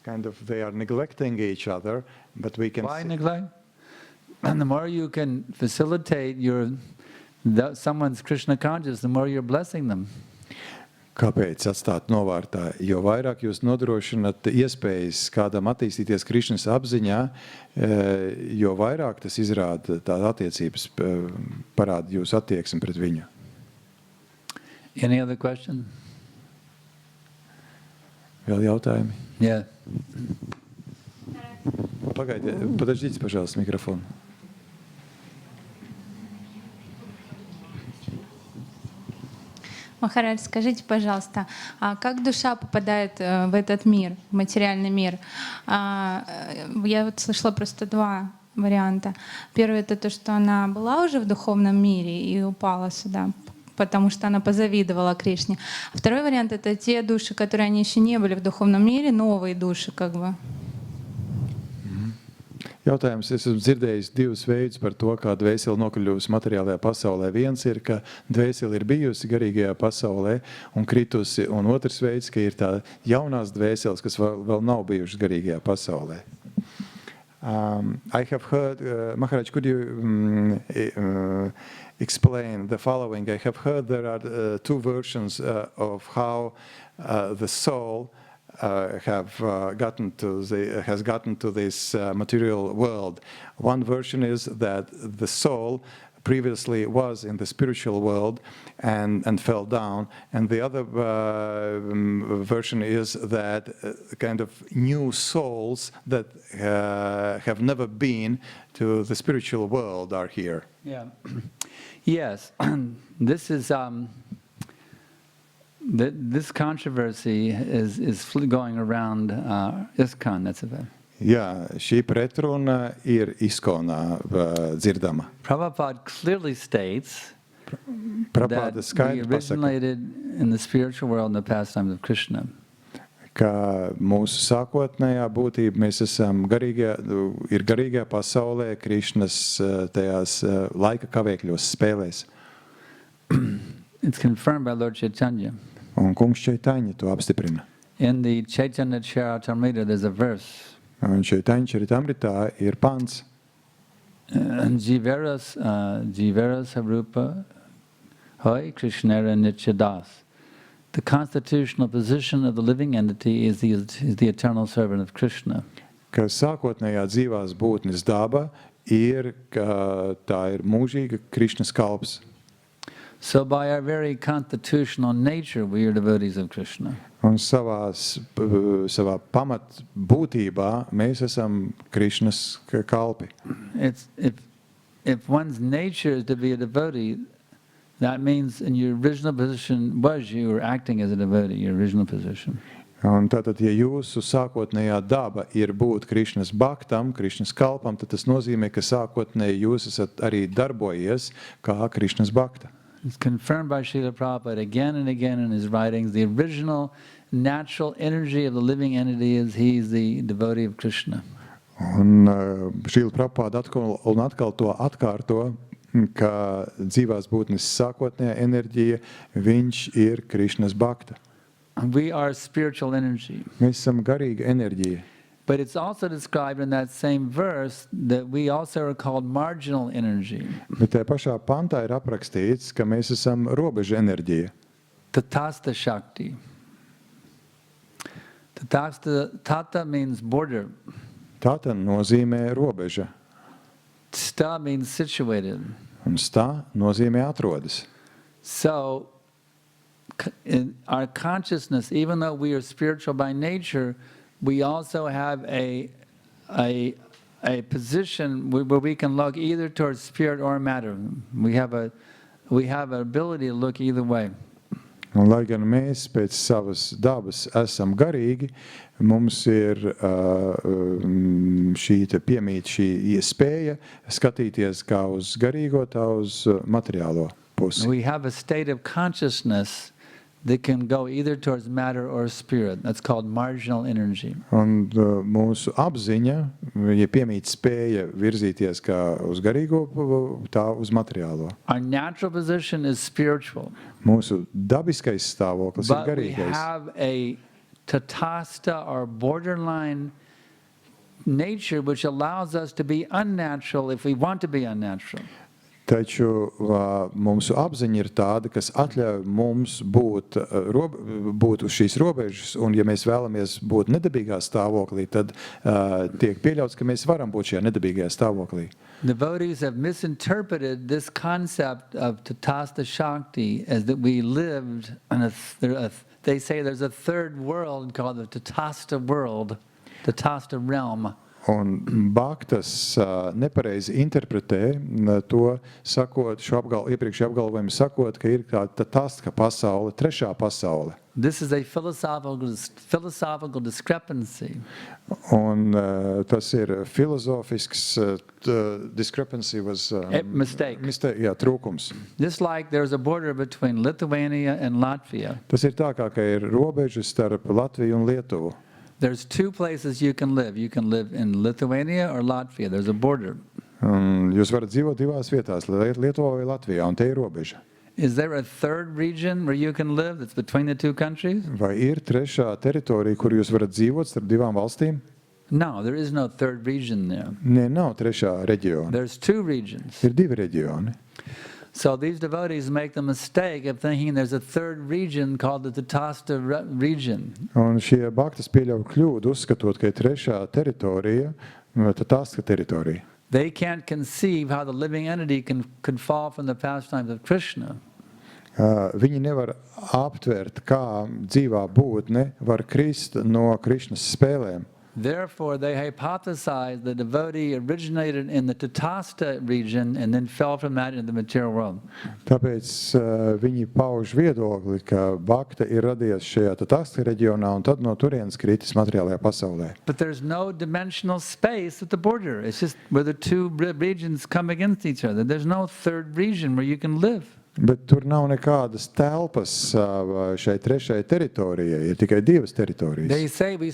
kind of they are neglecting each other, but we can. Why neglect? And the more you can facilitate someone's Krishna conscious, the more you're blessing them. Kāpēc atstāt novārtā? Jo vairāk jūs nodrošināt iespējas kādam attīstīties Krišnas apziņā, jo vairāk tas izrāda tādas attiecības, parāda jūsu attieksmi pret viņu. Any other question? Vēl jautājumi? Yeah. Подождите, пожалуйста, микрофон. Махарадж, скажите, пожалуйста, как душа попадает в этот мир, в материальный мир? Я вот слышала просто два варианта. Первый — это то, что она была уже в духовном мире и упала сюда, потому что она позавидовала Кришне. Второй вариант — это те души, которые они еще не были в духовном мире, новые души как бы. Jautājums, es esmu dzirdējis divus veidus par to, kā dvēsele nokļūst materiālajā pasaulē. Viens ir, ka dvēsele ir bijusi garīgajā pasaulē un kritusi, un otrs veids, ka ir tā jaunās dvēseles, kas vēl nav bijušas garīgajā pasaulē. I have heard, Maharaj, could you explain the following? I have heard there are two versions of how the soul has gotten to this material world. One version is that the soul previously was in the spiritual world and fell down, and the other version is that kind of new souls that have never been to the spiritual world are here. Yeah. Yes. This is this controversy is going around ISKCON. That's it. Jā, šī pretruna ir ISKCONā dzirdama. Prabhupada clearly states that we originated in the spiritual world in the pastimes of Krishna. Ka mūsu sākotnējā būtība mēs esam garīgajā pasaulē, Krišnas tajās laika kavēkļos spēlēs. It's confirmed by Lord Chaitanya. Un kungs Chaitanya to apstiprina. In the Chaitanya Charitamrita there's a verse. Un Chaitanya Charitamritā ir pants. Jiveras harupa hoy Krishnera nityadas. The constitutional position of the living entity is the eternal servant of Krishna. Ka sākotnējā dzīvās būtnes daba ir, ka tā ir mūžīga Krišnas kalps. So by our very constitutional nature, we are devotees of Krishna. Un savā pamat būtībā mēs esam Krišnas kalpi. If one's nature is to be a devotee, that means in your original position you were acting as a devotee, your original position. Un tātad, ja jūsu sākotnējā daba ir būt Krišnas bhaktam, Krišnas kalpam, tad tas nozīmē, ka sākotnēji jūs esat arī darbojies kā Krišnas bhakta. It's confirmed by Srila Prabhupada again and again in his writings. The original natural energy of the living entity is he's the devotee of Krishna. Un Šrila Prabhupāda atkal un atkal to atkārto, ka dzīvās būtnes sākotnējā enerģija, viņš ir Krišnas bhakta. We are spiritual energy. Mēs esam garīga enerģija. But it's also described in that same verse that we also are called marginal energy. Bet tajā pašā pantā ir aprakstīts, ka mēs esam robeža enerģija. Tatastha Shakti. Tata means border. Tata nozīmē robeža. Sta means situated. Un sta nozīmē atrodas. So, in our consciousness, even though we are spiritual by nature, we also have a position where we can look either towards spirit or matter. We have an ability to look either way. Un, lai gan mēs pēc savas dabas esam garīgi, mums ir piemīt šī iespēja skatīties kā uz garīgo, tā uz materiālo pusi. We have a state of consciousness that can go either towards matter or spirit. That's called marginal energy. Un mūsu apziņa, ja piemīt spēja virzīties kā uz garīgo, tā uz materiālo. Our natural position is spiritual. Mūsu dabiskais stāvoklis ir But we garīgais. have a tatastha or borderline nature which allows us to be unnatural if we want to be unnatural. Taču mūsu apziņa ir tāda, kas atļauj mums būt uz šīs robežas, un ja mēs vēlamies būt nedabīgā stāvoklī, tad tiek pieļauts, ka mēs varam būt šajā nedabīgajā stāvoklī. Devotees have misinterpreted this concept of tatastha Shakti as that we lived in they say there's a third world called the tatastha world, tatastha realm. Un bhaktas nepareizi interpretē to, sakot, iepriekšējo apgalvojumu sakot, ka ir tāda tatastha pasaule, trešā pasaule. This is a philosophical discrepancy. Un tas ir filozofisks discrepancy was mistake. Jā, trūkums. Just like there's a border between Lithuania and Latvia. Tas ir tā kā, ka ir robeža starp Latviju un Lietuvu. There's two places you can live. You can live in Lithuania or Latvia. There's a border. Jūs varat dzīvot divās vietās, Lietuvā vai Latvijā, un te ir robeža. Is there a third region where you can live that's between the two countries? Vai ir trešā teritorija, kur jūs varat dzīvot starp divām valstīm? No, there is no third region there. Nē, nav trešā reģiona. There's two regions. Ir divi reģioni. So these devotees make the mistake of thinking there's a third region called the tatastha region. Un šie bhaktas pieļauj kļūdu, uzskatot, ka ir trešā teritorija, tatastha teritorija. They can't conceive how the living entity could fall from the pastimes of Krishna. Viņi nevar aptvert, kā dzīvā būtne var krist no Krišnas spēlēm. Therefore, they hypothesize the devotee originated in the tatastha region and then fell from that into the material world. Tāpēc viņi pauž viedokli, ka bhakta ir radies šajā tatastha reģionā un tad no turienes kritis materiālajā pasaulē. But there's no dimensional space at the border. It's just where the two regions come against each other. There's no third region where you can live. Bet tur nav nekādas telpas šai trešai teritorijai, ir tikai divas teritorijas. They say we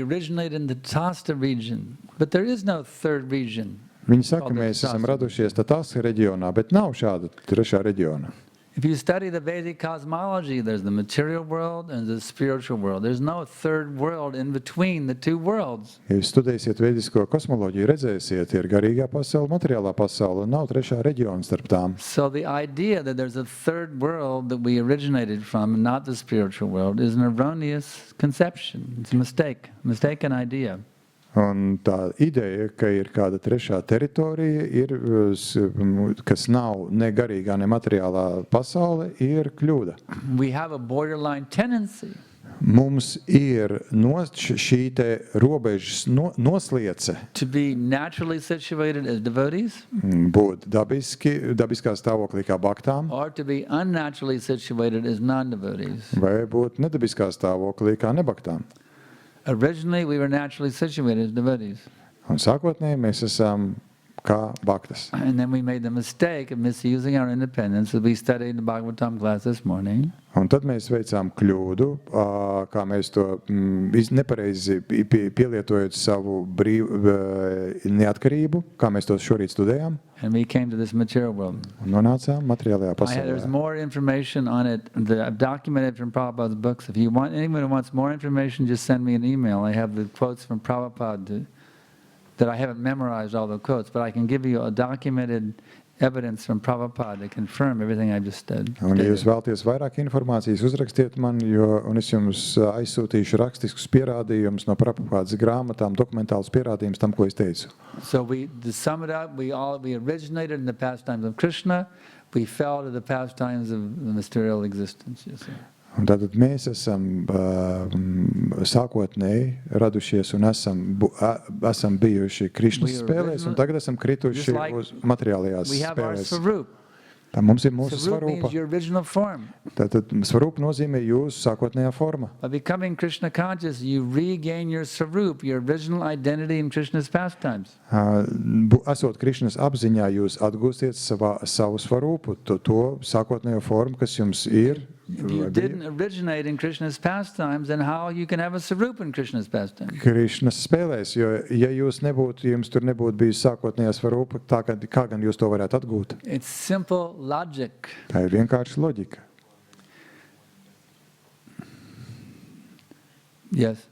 originated in the tatastha region, but there is no third region. Viņi saka, mēs esam radušies tatastha reģionā, bet nav šāda trešā reģiona. If you study the Vedic cosmology, there's the material world and the spiritual world. There's no third world in between the two worlds. Ja jūs studēsiet vedisko kosmoloģiju, redzēsiet, ir garīgā pasaule, materiālā pasaule, un nav trešā reģiona starp tām. So the idea that there's a third world that we originated from, not the spiritual world, is an erroneous conception. It's a mistaken idea. Un tā ideja, ka ir kāda trešā teritorija, kas nav ne garīgā, ne materiālā pasaule, ir kļūda. We have a borderline tendency. Mums ir šī te robežas nosliece. To be naturally situated as devotees. Būt dabiskā stāvoklī kā bhaktām. Or to be unnaturally situated as non-devotees. Vai būt nedabiskā stāvoklī kā nebhaktām. Originally, we were naturally situated as devotees. Un sākotnēji mēs esam kā bhaktas. And then we made the mistake of misusing our independence as we studied the Bhagavatam class this morning. Un tad mēs veicām kļūdu, kā mēs to nepareizi pielietojot savu neatkarību, kā mēs to šorīt studējām. And we came to this material world. Un nonācām materiālajā There's pasaulē. more information on it. I've documented from Prabhupada's books. If you want, anyone who wants more information, just send me an email. I have the quotes from Prabhupada that I haven't memorized all the quotes, but I can give you a documented evidence from Prabhupada to confirm everything I just said. Un, ja jūs vēlaties vairāk informācijas, uzrakstiet man, un es jums aizsūtīšu rakstiskus pierādījumus no Prabhupādas grāmatām, dokumentālus pierādījumus tam, ko es teicu. So to sum it up, we originated in the pastimes of Krishna. We fell to the pastimes of the material existence. You see. Un tātad mēs esam sākotnēji radušies un esam bijuši Krišnas spēlēs, un tagad esam krituši uz materiālajās spēlēs. Tā mums ir mūsu svarūpa. Tātad svarūpa nozīmē jūsu sākotnējā forma. By becoming Krishna conscious, you regain your svarūpa, your original identity in Krishna's pastimes. Esot Krišnas apziņā, jūs atgūstiet savu svarūpu, to sākotnējo formu, kas jums ir. If you didn't originate in Krishna's pastimes, then how you can have a svarūpa in Krishna's pastimes? Krišnas spēlēs, jo ja jums tur nebūtu bijis sākotnējā svarūpa, kā gan jūs to varētu atgūt? It's simple logic. Tā ir vienkārši loģika. Yes.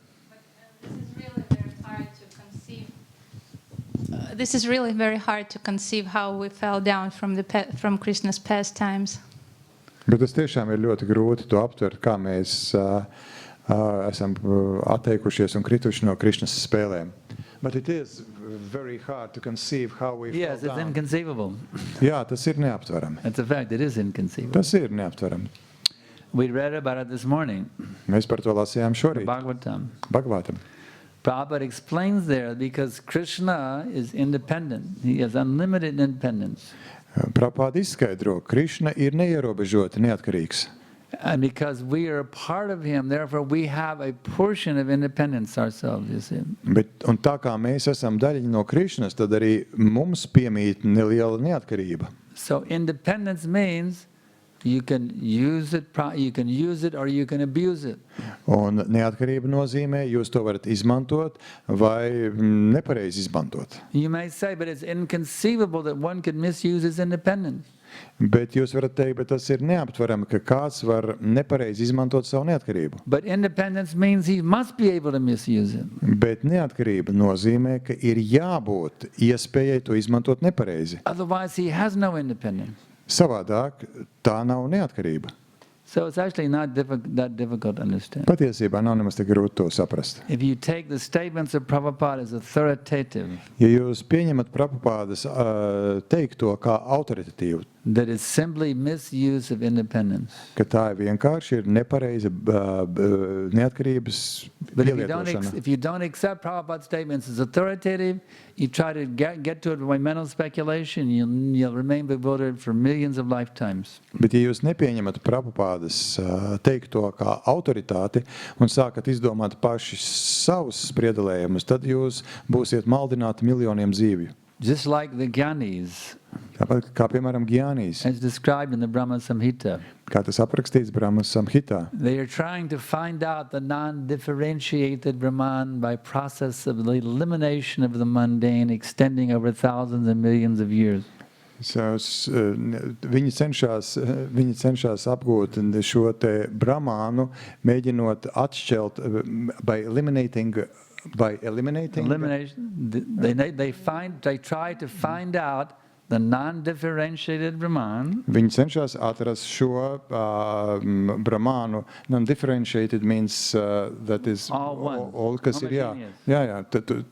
This is really very hard to conceive how we fell down from Krishna's pastimes. Bet tas tiešām ir ļoti grūti to aptvert, kā mēs esam atteikušies un krituši no Krišnas spēlēm. But it is very hard to conceive how we Yes, fell it's down. inconceivable. Jā, tas ir neaptverami. That's a fact, it is inconceivable. Tas ir neaptverami. We read about it this morning. Mēs par to lasījām šorīt. Bhagavatam. Prabhupada explains there because Krishna is independent. He has unlimited independence. Prabhupada izskaidro, Krišna ir neierobežoti neatkarīgs. And because we are a part of him, therefore we have a portion of independence ourselves, you see. Un tā kā mēs esam daļiņi no Krišnas, tad arī mums piemīt neliela neatkarība. So independence means you can use it or you can abuse it. Un neatkarība nozīmē, jūs to varat izmantot vai nepareizi izmantot. You may say, but it's inconceivable that one could misuse his independence. Bet jūs varat teikt, bet tas ir neaptverami, ka kāds var nepareizi izmantot savu neatkarību. But independence means he must be able to misuse it. Bet neatkarība nozīmē, ka ir jābūt iespējai to izmantot nepareizi. Otherwise he has no independence. Savādāk tā nav neatkarība. So it's actually not that difficult to understand. Patiesībā nav nemaz tik grūti to saprast. If you take the statements of Prabhupada as authoritative, Ja jūs pieņemat Prabhupādas teikto kā autoritatīvu, that is simply misuse of independence. ka tā ir vienkārši nepareiza neatkarības But pielietošana. if you don't accept Prabhupada's statements as authoritative, you try to get to it by mental speculation, you'll remain bewildered for millions of lifetimes. Bet ja jūs nepieņemat Prabhupādas teikto kā autoritāti un sākat izdomāt paši savus spriedelējumus, tad jūs būsiet maldināti miljoniem dzīvju. Just like the Gyanis, Tāpat kā piemēram Gyānijas, as described in the Brahma Samhita. kā tas aprakstīts Brahma Samhitā. They are trying to find out the non-differentiated Brahman by process of the elimination of the mundane extending over thousands and millions of years. Viņi cenšas apgūt šo te Brahmānu, mēģinot atšķelt by eliminating. Elimination. They try to find out the non-differentiated Brahman. Viņi cenšas atrast šo Brahmānu. Non-differentiated means that is all kas ir jā,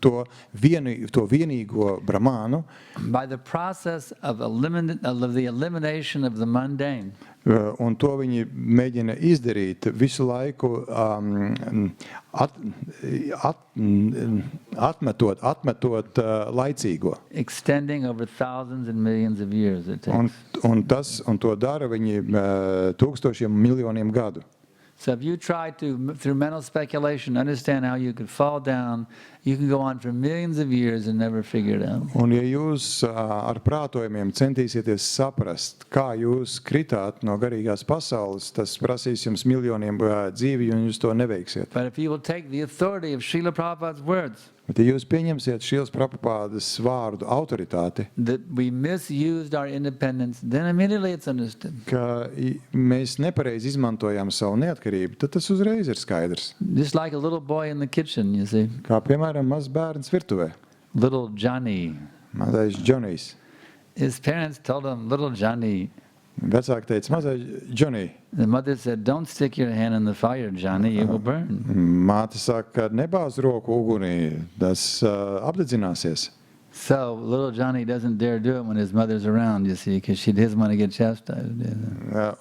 to vienīgo Brahmānu. By the process of the elimination of the mundane. Un to viņi mēģina izdarīt visu laiku, atmetot laicīgo. Extending over thousands and millions of years it takes. Un to dara viņi tūkstošiem miljoniem gadu. So if you try to, through mental speculation, understand how you could fall down, you can go on for millions of years and never figure it out. Un ja jūs ar prātojumiem centīsieties saprast, kā jūs kritāt no garīgās pasaules, tas prasīs jums miljoniem dzīvju, un jūs to neveiksiet. But if you will take the authority of Srila Prabhupada's words, Bet ja jūs pieņemsiet Šīlas Prabhupādas vārdu autoritāti, that we misused our independence, then immediately it's understood. ka mēs nepareizi izmantojam savu neatkarību, tad tas uzreiz ir skaidrs. Just like a little boy in the kitchen, you see. Kā piemēram mazs bērns virtuvē, Little Johnny. mazais Džonijs. His parents told him, little Johnny. Vecāki teica, mazais Džonij. The mother said, don't stick your hand in the fire, Johnny, it will burn. Māte saka, nebāz roku ugunī, tas apdedzināsies. So little Johnny doesn't dare do it when his mother's around, you see, because she doesn't want to get chastised.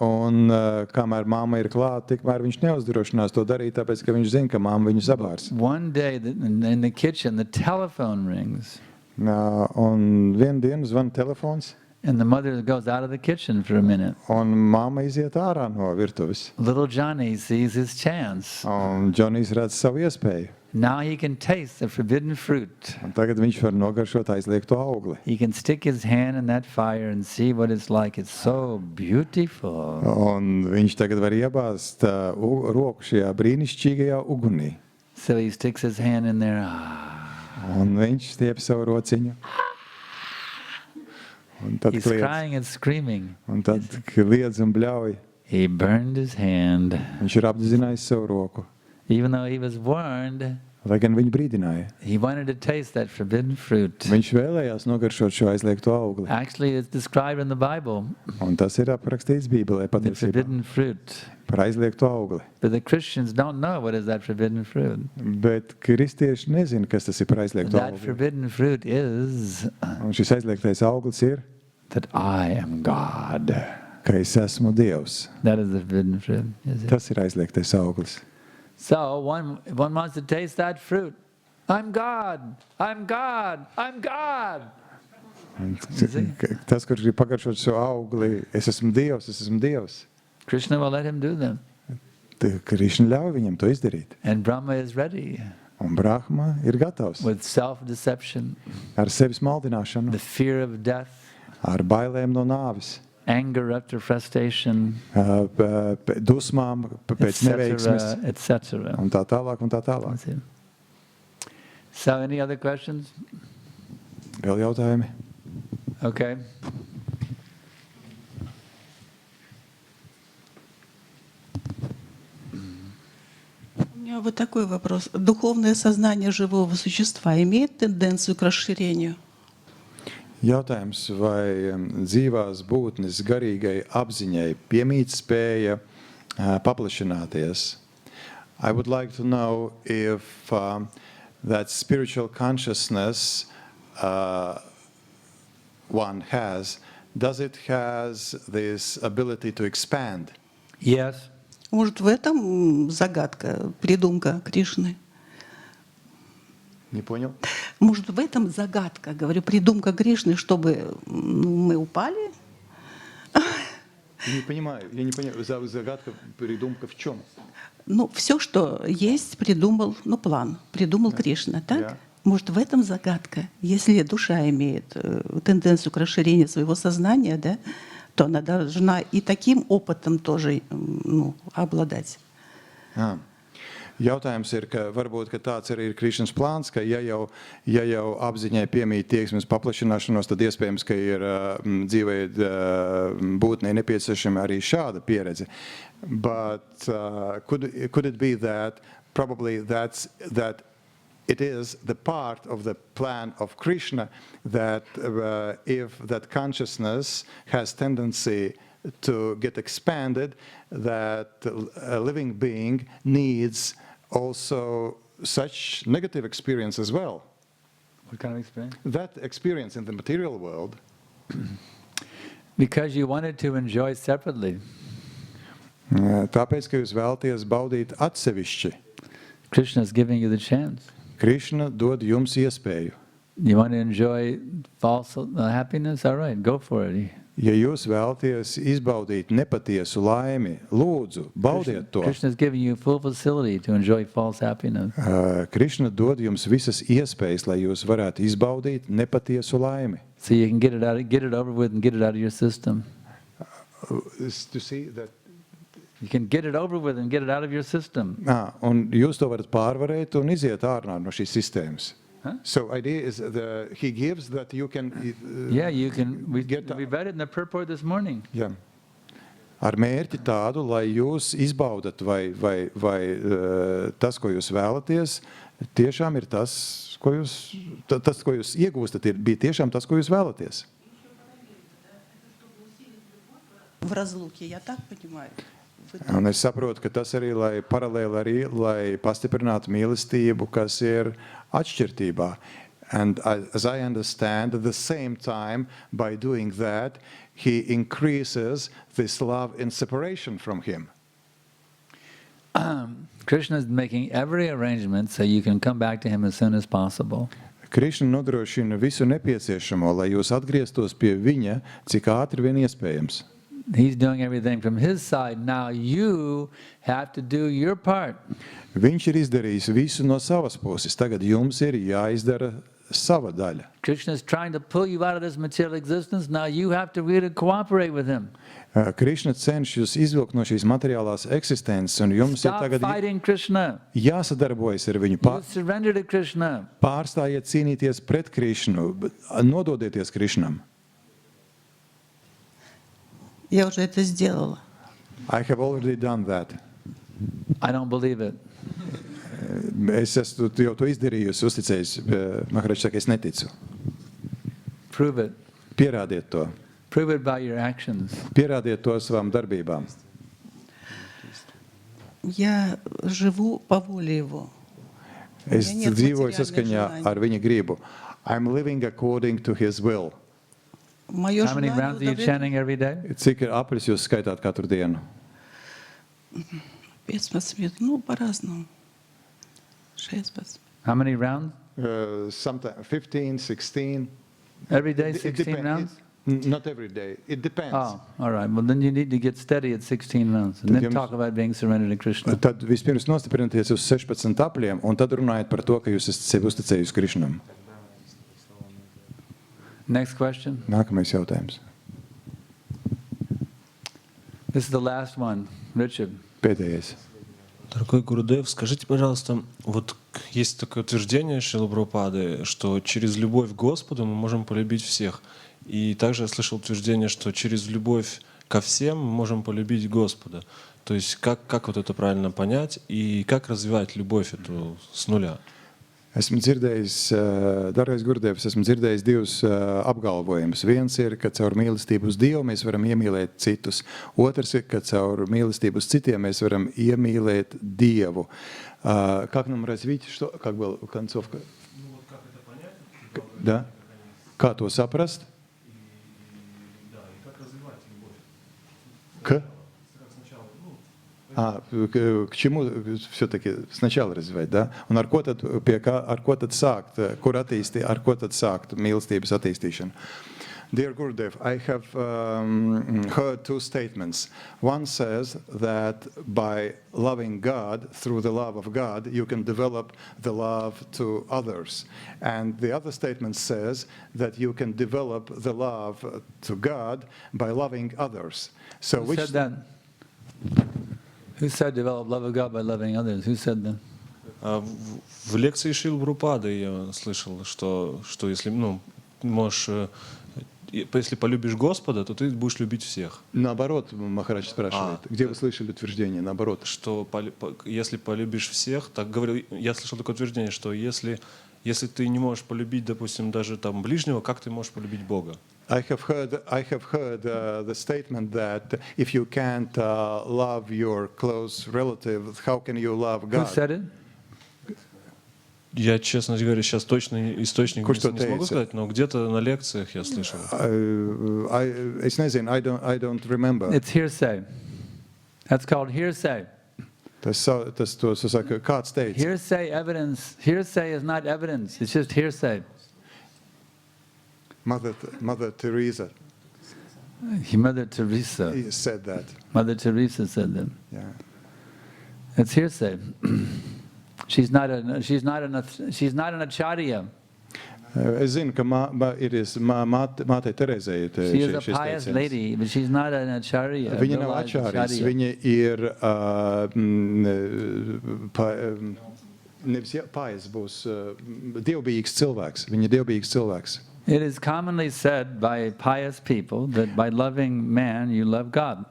Un kamēr mamma ir klāta, tikmēr viņš neuzdrošinās to darīt, tāpēc, ka viņš zina, ka mamma viņu sabārs. One day in the kitchen, the telephone rings. Un vienu dienu zvan telefons. And the mother goes out of the kitchen for a minute. Un mamma iziet ārā no virtuves. Little Johnny sees his chance. Un Džonijs redz savu iespēju. Now he can taste the forbidden fruit. Un tagad viņš var nogaršot aizliegto augli. He can stick his hand in that fire and see what it's like. It's so beautiful. Un viņš tagad var iebāzt roku šajā brīnišķīgajā ugunī. So he sticks his hand in there. Un viņš stiep savu rociņu. Un tad He's crying and screaming. Un tad kliedz un bļauj. He burned his hand. Viņš ir apdedzinājis savu roku. Even though he was warned, Lai gan viņu brīdināja. he wanted to taste that forbidden fruit. Viņš vēlējās nogaršot šo aizliegto augli. Actually, it's described in the Bible, Un tas ir aprakstīts Bībelē the patiesībā. forbidden fruit. Par aizliegto augli. But the Christians don't know what is that forbidden fruit. Bet kristieši nezina, kas tas ir par aizliegto That augli. forbidden fruit is Un šis aizliegtais auglis ir, that I am God. ka es esmu Dievs. That is the forbidden fruit. Is it? Tas ir aizliegtais auglis. So one wants to taste that fruit. I'm God. I'm God. I'm God. Un tas, kurš grib pagaršot šo augli, es esmu Dievs, es esmu Dievs. Krishna will let him do them. Krišna ļauj viņam to izdarīt. And Brahma is ready Un Brahma ir gatavs with self-deception, ar sevis maldināšanu, the fear of death, ar bailēm no nāvis, anger after frustration, dusmām pēc neveiksmes, etc. un tā tālāk, un tā tālāk. So any other questions? Vēl jautājumi? Okay. У меня вот такой вопрос. Духовное сознание живого существа имеет тенденцию к расширению? Jautājums, vai dzīvās būtnes garīgai apziņai piemīt spēja paplašināties? I would like to know if that spiritual consciousness one has, does it has this ability to expand? Yes. Может, в этом загадка, придумка Кришны? Не понял? Может, в этом загадка, говорю, придумка Кришны, чтобы мы упали? Я не понимаю, загадка, придумка в чем? Ну, все, что есть, придумал, план, придумал Кришна, так? Yeah. Может, в этом загадка? Если душа имеет тенденцию к расширению своего сознания, да, то она должна и таким опытом тоже обладать. Jautājums ir, ka varbūt ka tāds arī ir Krišnas plāns, ka ja jau apziņai piemīt tieksmes paplašināšanos, tad iespējams, ka ir dzīvē būtnei nepieciešama arī šāda pieredze. But could it be that probably that it is the part of the plan of Krishna that if that consciousness has tendency to get expanded, that a living being needs also such negative experience as well. What kind of experience? That experience in the material world. Because you wanted to enjoy separately. Tāpēc, ka jūs vēlaties baudīt atsevišķi. Krishna is giving you the chance. Krishna dod jums iespēju. You want to enjoy false happiness? All right, go for it. Ja jūs vēlaties izbaudīt nepatiesu laimi, lūdzu, baudiet to. Krishna is giving you full facility to enjoy false happiness. Krishna dod jums visas iespējas, lai jūs varētu izbaudīt nepatiesu laimi. So you can get it over with and get it out of your system. To see that you can get it over with and get it out of your system. Un jūs to varat pārvarēt un iziet ārā no šīs sistēmas. Huh? So idea is he gives that you can you can. We read it in the purport this morning. Jā. Ar mērķi tādu, lai jūs izbaudat, vai tas, ko jūs vēlaties, tiešām ir tas, ko jūs iegūstat, bija tiešām tas, ko jūs vēlaties. В разлуке, я так понимаю. Un es saprotu, ka tas arī, lai pastiprinātu mīlestību, kas ir atšķirtībā. And as I understand, at the same time, by doing that, he increases this love in separation from him. Krishna is making every arrangement so you can come back to him as soon as possible. Krishna nodrošina visu nepieciešamo, lai jūs atgrieztos pie viņa, cik ātri vien iespējams. He's doing everything from his side. Now you have to do your part. Viņš ir izdarījis visu no savas puses. Tagad jums ir jāizdara sava daļa. Krishna is trying to pull you out of this material existence. Now you have to really cooperate with him. Krishna cenšas jūs izvilkt no šīs materiālās eksistences, un jums ir tagad jāsadarbojas ar viņu. Pārstājiet cīnīties pret Krishnu, nododieties Krishnam. Я уже это сделала. I have already done that. I don't believe it. Es esmu jau to izdarījusi, uzticējis. Maharaj saka, es neticu. Prove it. Pierādiet to. Prove it by your actions. Pierādiet to savām darbībām. Я живу по воле его. Es dzīvoju saskaņā ar viņa gribu. I'm living according to his will. How many rounds are you chanting every day? Cik apļus jūs skaitāt katru dienu? 15 минут, ну, по-разному. 6. How many rounds? Sometimes 15, 16. Every day 16 rounds? Not every day. It depends. Oh, all right. Well, then you need to get steady at 16 rounds and then talk about being surrendered to Krishna. Tad vispirms nostiprināties uz 16 apļiem un tad runājiet par to, ka jūs esat sevi uzticējusi Krishnam. Next question. Nākamais jautājums. This is the last one. Richard. Pēdējais. Дорогой Гурудев, скажите, пожалуйста, вот есть такое утверждение Шрилы Прабхупады, что через любовь к Господу мы можем полюбить всех. И также я слышал утверждение, что через любовь ко всем мы можем полюбить Господа. То есть как вот это правильно понять и как развивать любовь эту с нуля? Esmu dzirdējis, dargais Gurudevs, esmu dzirdējis divus apgalvojumus. Viens ir, ka caur mīlestību uz Dievu mēs varam iemīlēt citus. Otrs ir, ka caur mīlestību uz citiem mēs varam iemīlēt Dievu. Как нам развить, что, как была концовка? Ну вот как это понять? Да? Kā to saprast? Да, и как развивать любовь? К? Сначала, К чему все-таки сначала развивать, да? Un ar ko tad sākt, ar ko tad sākt mīlestības attīstīšanu? Dear Gurudev, I have heard two statements. One says that by loving God, through the love of God, you can develop the love to others. And the other statement says that you can develop the love to God by loving others. So Who said that? Who said develop love of God by loving others? Who said that? В лекции Шрилы Прабхупады я слышал, что если можешь, если полюбишь Господа, то ты будешь любить всех. Наоборот, Махарадж спрашивает. Где вы слышали утверждение? Наоборот. Что если полюбишь всех, так говорил, я слышал такое утверждение, что если ты не можешь полюбить, допустим, даже там ближнего, как ты можешь полюбить Бога? I have heard the statement that if you can't love your close relative, how can you love God? Who said it? Я, честно говоря, сейчас точно источник не смогу сказать, но где-то на лекциях я слышал. Es nezinu, I don't remember. It's hearsay. That's called hearsay. Tas to saka, kāds teica. Hearsay evidence. Hearsay is not evidence. It's just hearsay. Mother Teresa. Mother Teresa. He said that. Mother Teresa said that. Yeah. It's hearsay. She's not an acharya. Es zinu, ka mātei Terezei She is a pious lady, but she's not an acharya. Viņa nav acharijas, viņa ir nevis pious būs dievbijīgs cilvēks. Viņa ir dievbijīgs cilvēks. It is commonly said by pious people that by loving man you love God.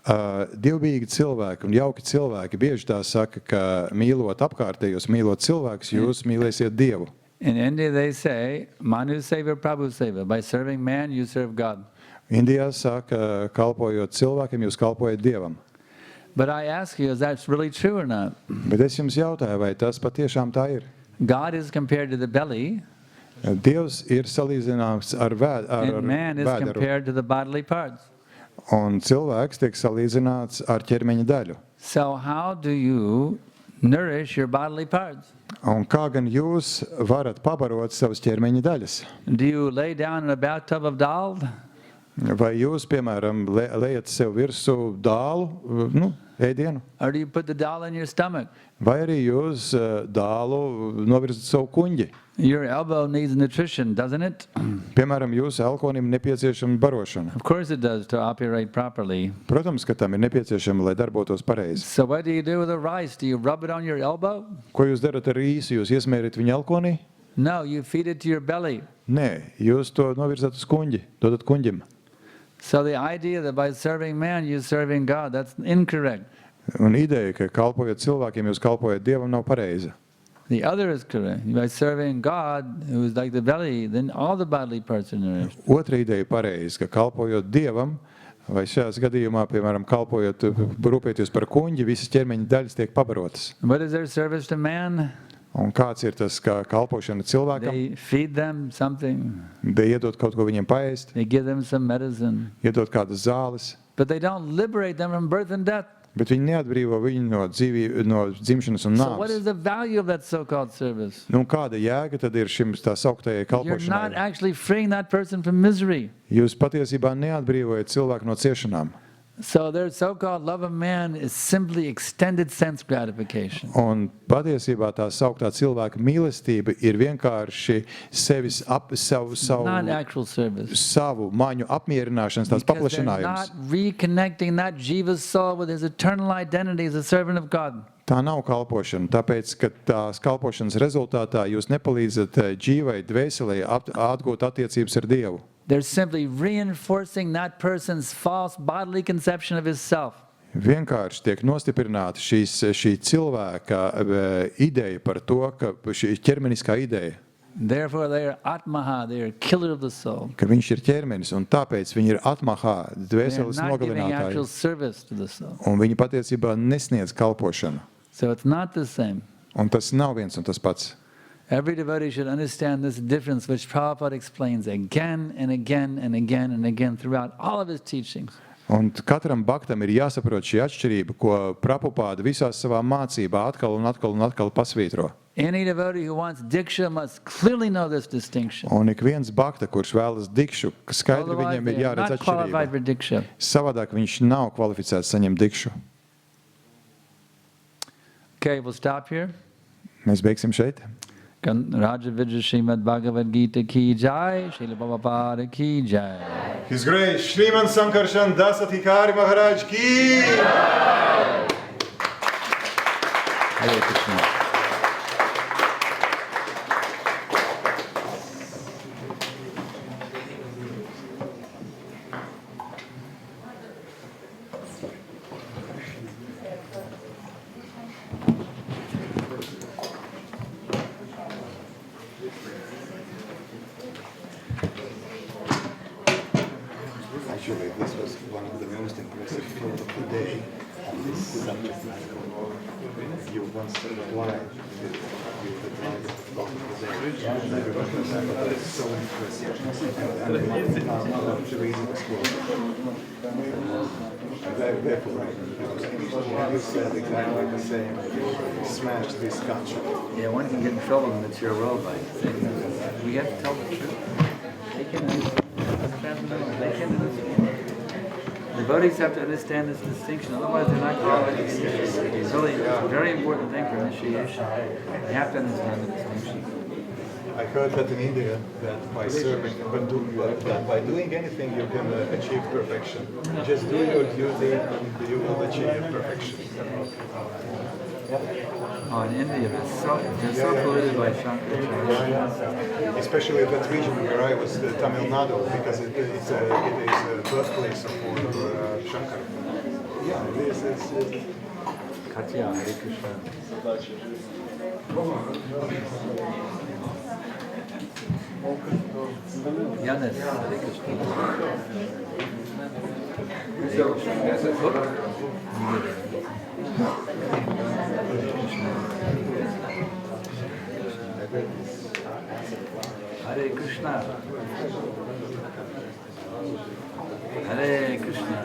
Dievbijīgi cilvēki un jauki cilvēki bieži tā saka, ka mīlot apkārtējos, mīlot cilvēkus, jūs mīlēsiet Dievu. In India they say, Manu Seva, Prabhu Seva. By serving man, you serve God. Indijā saka, kalpojot cilvēkiem, jūs kalpojat Dievam. But I ask you, is that really true or not? Bet es jums jautāju, vai tas patiešām tā ir? God is compared to the belly. Dievs ir salīdzināms ar And man is vēderu. compared to the bodily parts. Un cilvēks tiek salīdzināts ar ķermeņa daļu. So how do you nourish your bodily parts? Un kā gan jūs varat pabarot savas ķermeņa daļas? Do you lay down in a bathtub of dal? Vai jūs, piemēram, lejat sev virsū dālu, ēdienu? Or do you put the dal in your stomach? Vai arī jūs dālu novirzat savu kuņģi? Your elbow needs nutrition, doesn't it? Piemēram, jūsu elkonim nepieciešama barošana. Of course it does, to operate properly. Protams, ka tam ir nepieciešama, lai darbotos pareizi. So what do you do with the rice? Do you rub it on your elbow? Ko jūs darat ar rīsu? Jūs iesmērat viņu elkonī? No, you feed it to your belly. Nē, jūs to novirzat uz kuņģi, dodat kuņģim. So the idea that by serving man you're serving God, that's incorrect. Un ideja, ka kalpojot cilvēkiem, jūs kalpojat Dievam, nav pareiza. The other is correct. By serving God, who is like the belly, then all the bodily parts are nourished. Otra ideja pareiza, ka kalpojot Dievam, vai šajās gadījumā, piemēram, kalpojot, rūpēties par kuņģi, visas ķermeņa daļas tiek pabarotas. What is their service to man? Un kāds ir tas kā kalpošana cilvēkam? They feed them something. They iedod kaut ko viņiem paēst, They give them some medicine. iedod kādas zāles, But they don't liberate them from birth and death. bet viņi neatbrīvo viņu no dzimšanas un So what is nāves. the value of that so-called service? Nu, kāda jēga tad ir šim tā sauktajai You're not kalpošanai? actually freeing that person from misery. Jūs patiesībā neatbrīvojat cilvēku no ciešanām. So their so-called love of man is simply extended sense gratification. Un patiesībā tā sauktā cilvēka mīlestība ir vienkārši sevis Not actual service. savu maņu apmierināšanas tās Because they're paplašinājums. not reconnecting that jiva's soul with his eternal identity as a servant of God. Tā nav kalpošana, tāpēc, ka tās kalpošanas rezultātā jūs nepalīdzat dzīvai, dvēselē atgūt attiecības ar Dievu. They're simply reinforcing that person's false bodily conception of his self. Vienkārši tiek nostiprināta šī cilvēka ideja par to, ka šī ķermeniskā ideja, Therefore they are atmaha, they are killer of the soul. ka viņš ir ķermenis, un tāpēc viņi ir atmahā, They are dvēseles not giving actual nogalinātāji, service to the soul. un viņi patiesībā nesniedz kalpošanu. So it's not the same. Un tas nav viens un tas pats. Every devotee should understand this difference, which Prabhupada explains again and again and again and again throughout all of his teachings. Un katram baktam ir jāsaprot šī atšķirība, ko Prabhupāda visās savā mācībā atkal un atkal un atkal pasvītro. Any devotee who wants diksha must clearly know this distinction. Un ik viens bakta, kurš vēlas dikšu, ka skaidri Otherwise, viņam ir they are jāredz not qualified for atšķirība. diksha. Savādāk viņš nav kvalificēts saņemt dikšu. Okay, we'll stop here. Mēs beigsim šeit. Raja Vidya Srimad Bhagavad Gita ki jai, Srila Prabhupada ki jai. His Grace Sriman Sankarshan Das Adhikari Maharaj ki! Hare Krishna. Actually, this was one of the most impressive films of the day. This subject matter. You once applied with the target of the day. So impressive. And the reason was therefore, you said exactly the same. Smash this country. Yeah, one can get in trouble in the material world by saying that. We have to tell the truth. They can do this. devotees have to understand this distinction, otherwise they're not qualified. It's really a very important thing for initiation. You have to understand the distinction. I heard that in India, that by serving, that by doing anything you can achieve perfection. Just do your duty and you will achieve perfection. Oh, in India, they're so polluted by Sankarshan. Especially that region where I was, Tamil Nadu, because it is a birthplace for Shankar. Yeah, this is. Katya, Hare Krishna. Yanis, Hare Krishna. Hare Krishna. Hare Krishna. Hare Krishna.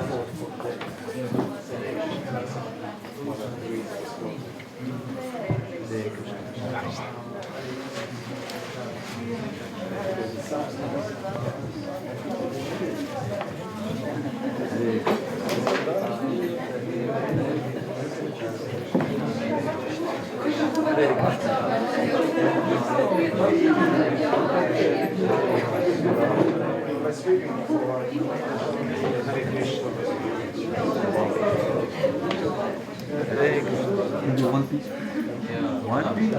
One piece? One piece?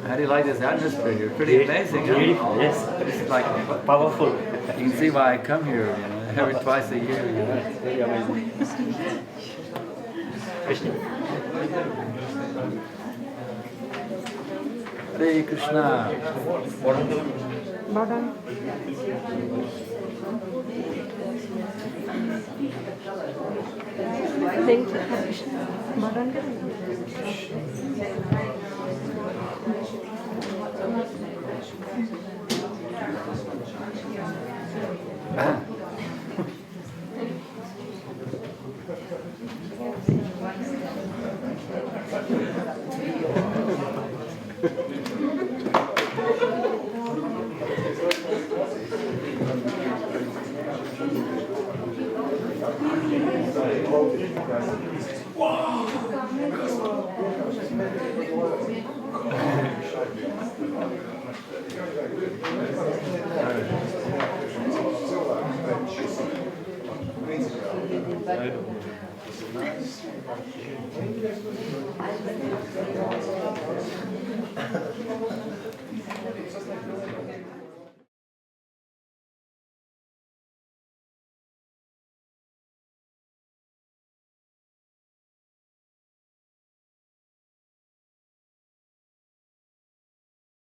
How do you like this atmosphere here? Pretty amazing, huh? Beautiful, yes. This is like Powerful. You can see why I come here, every twice a year. Very amazing. Krishna. Hare Krishna. Bhagan. Thank you. Bhagan.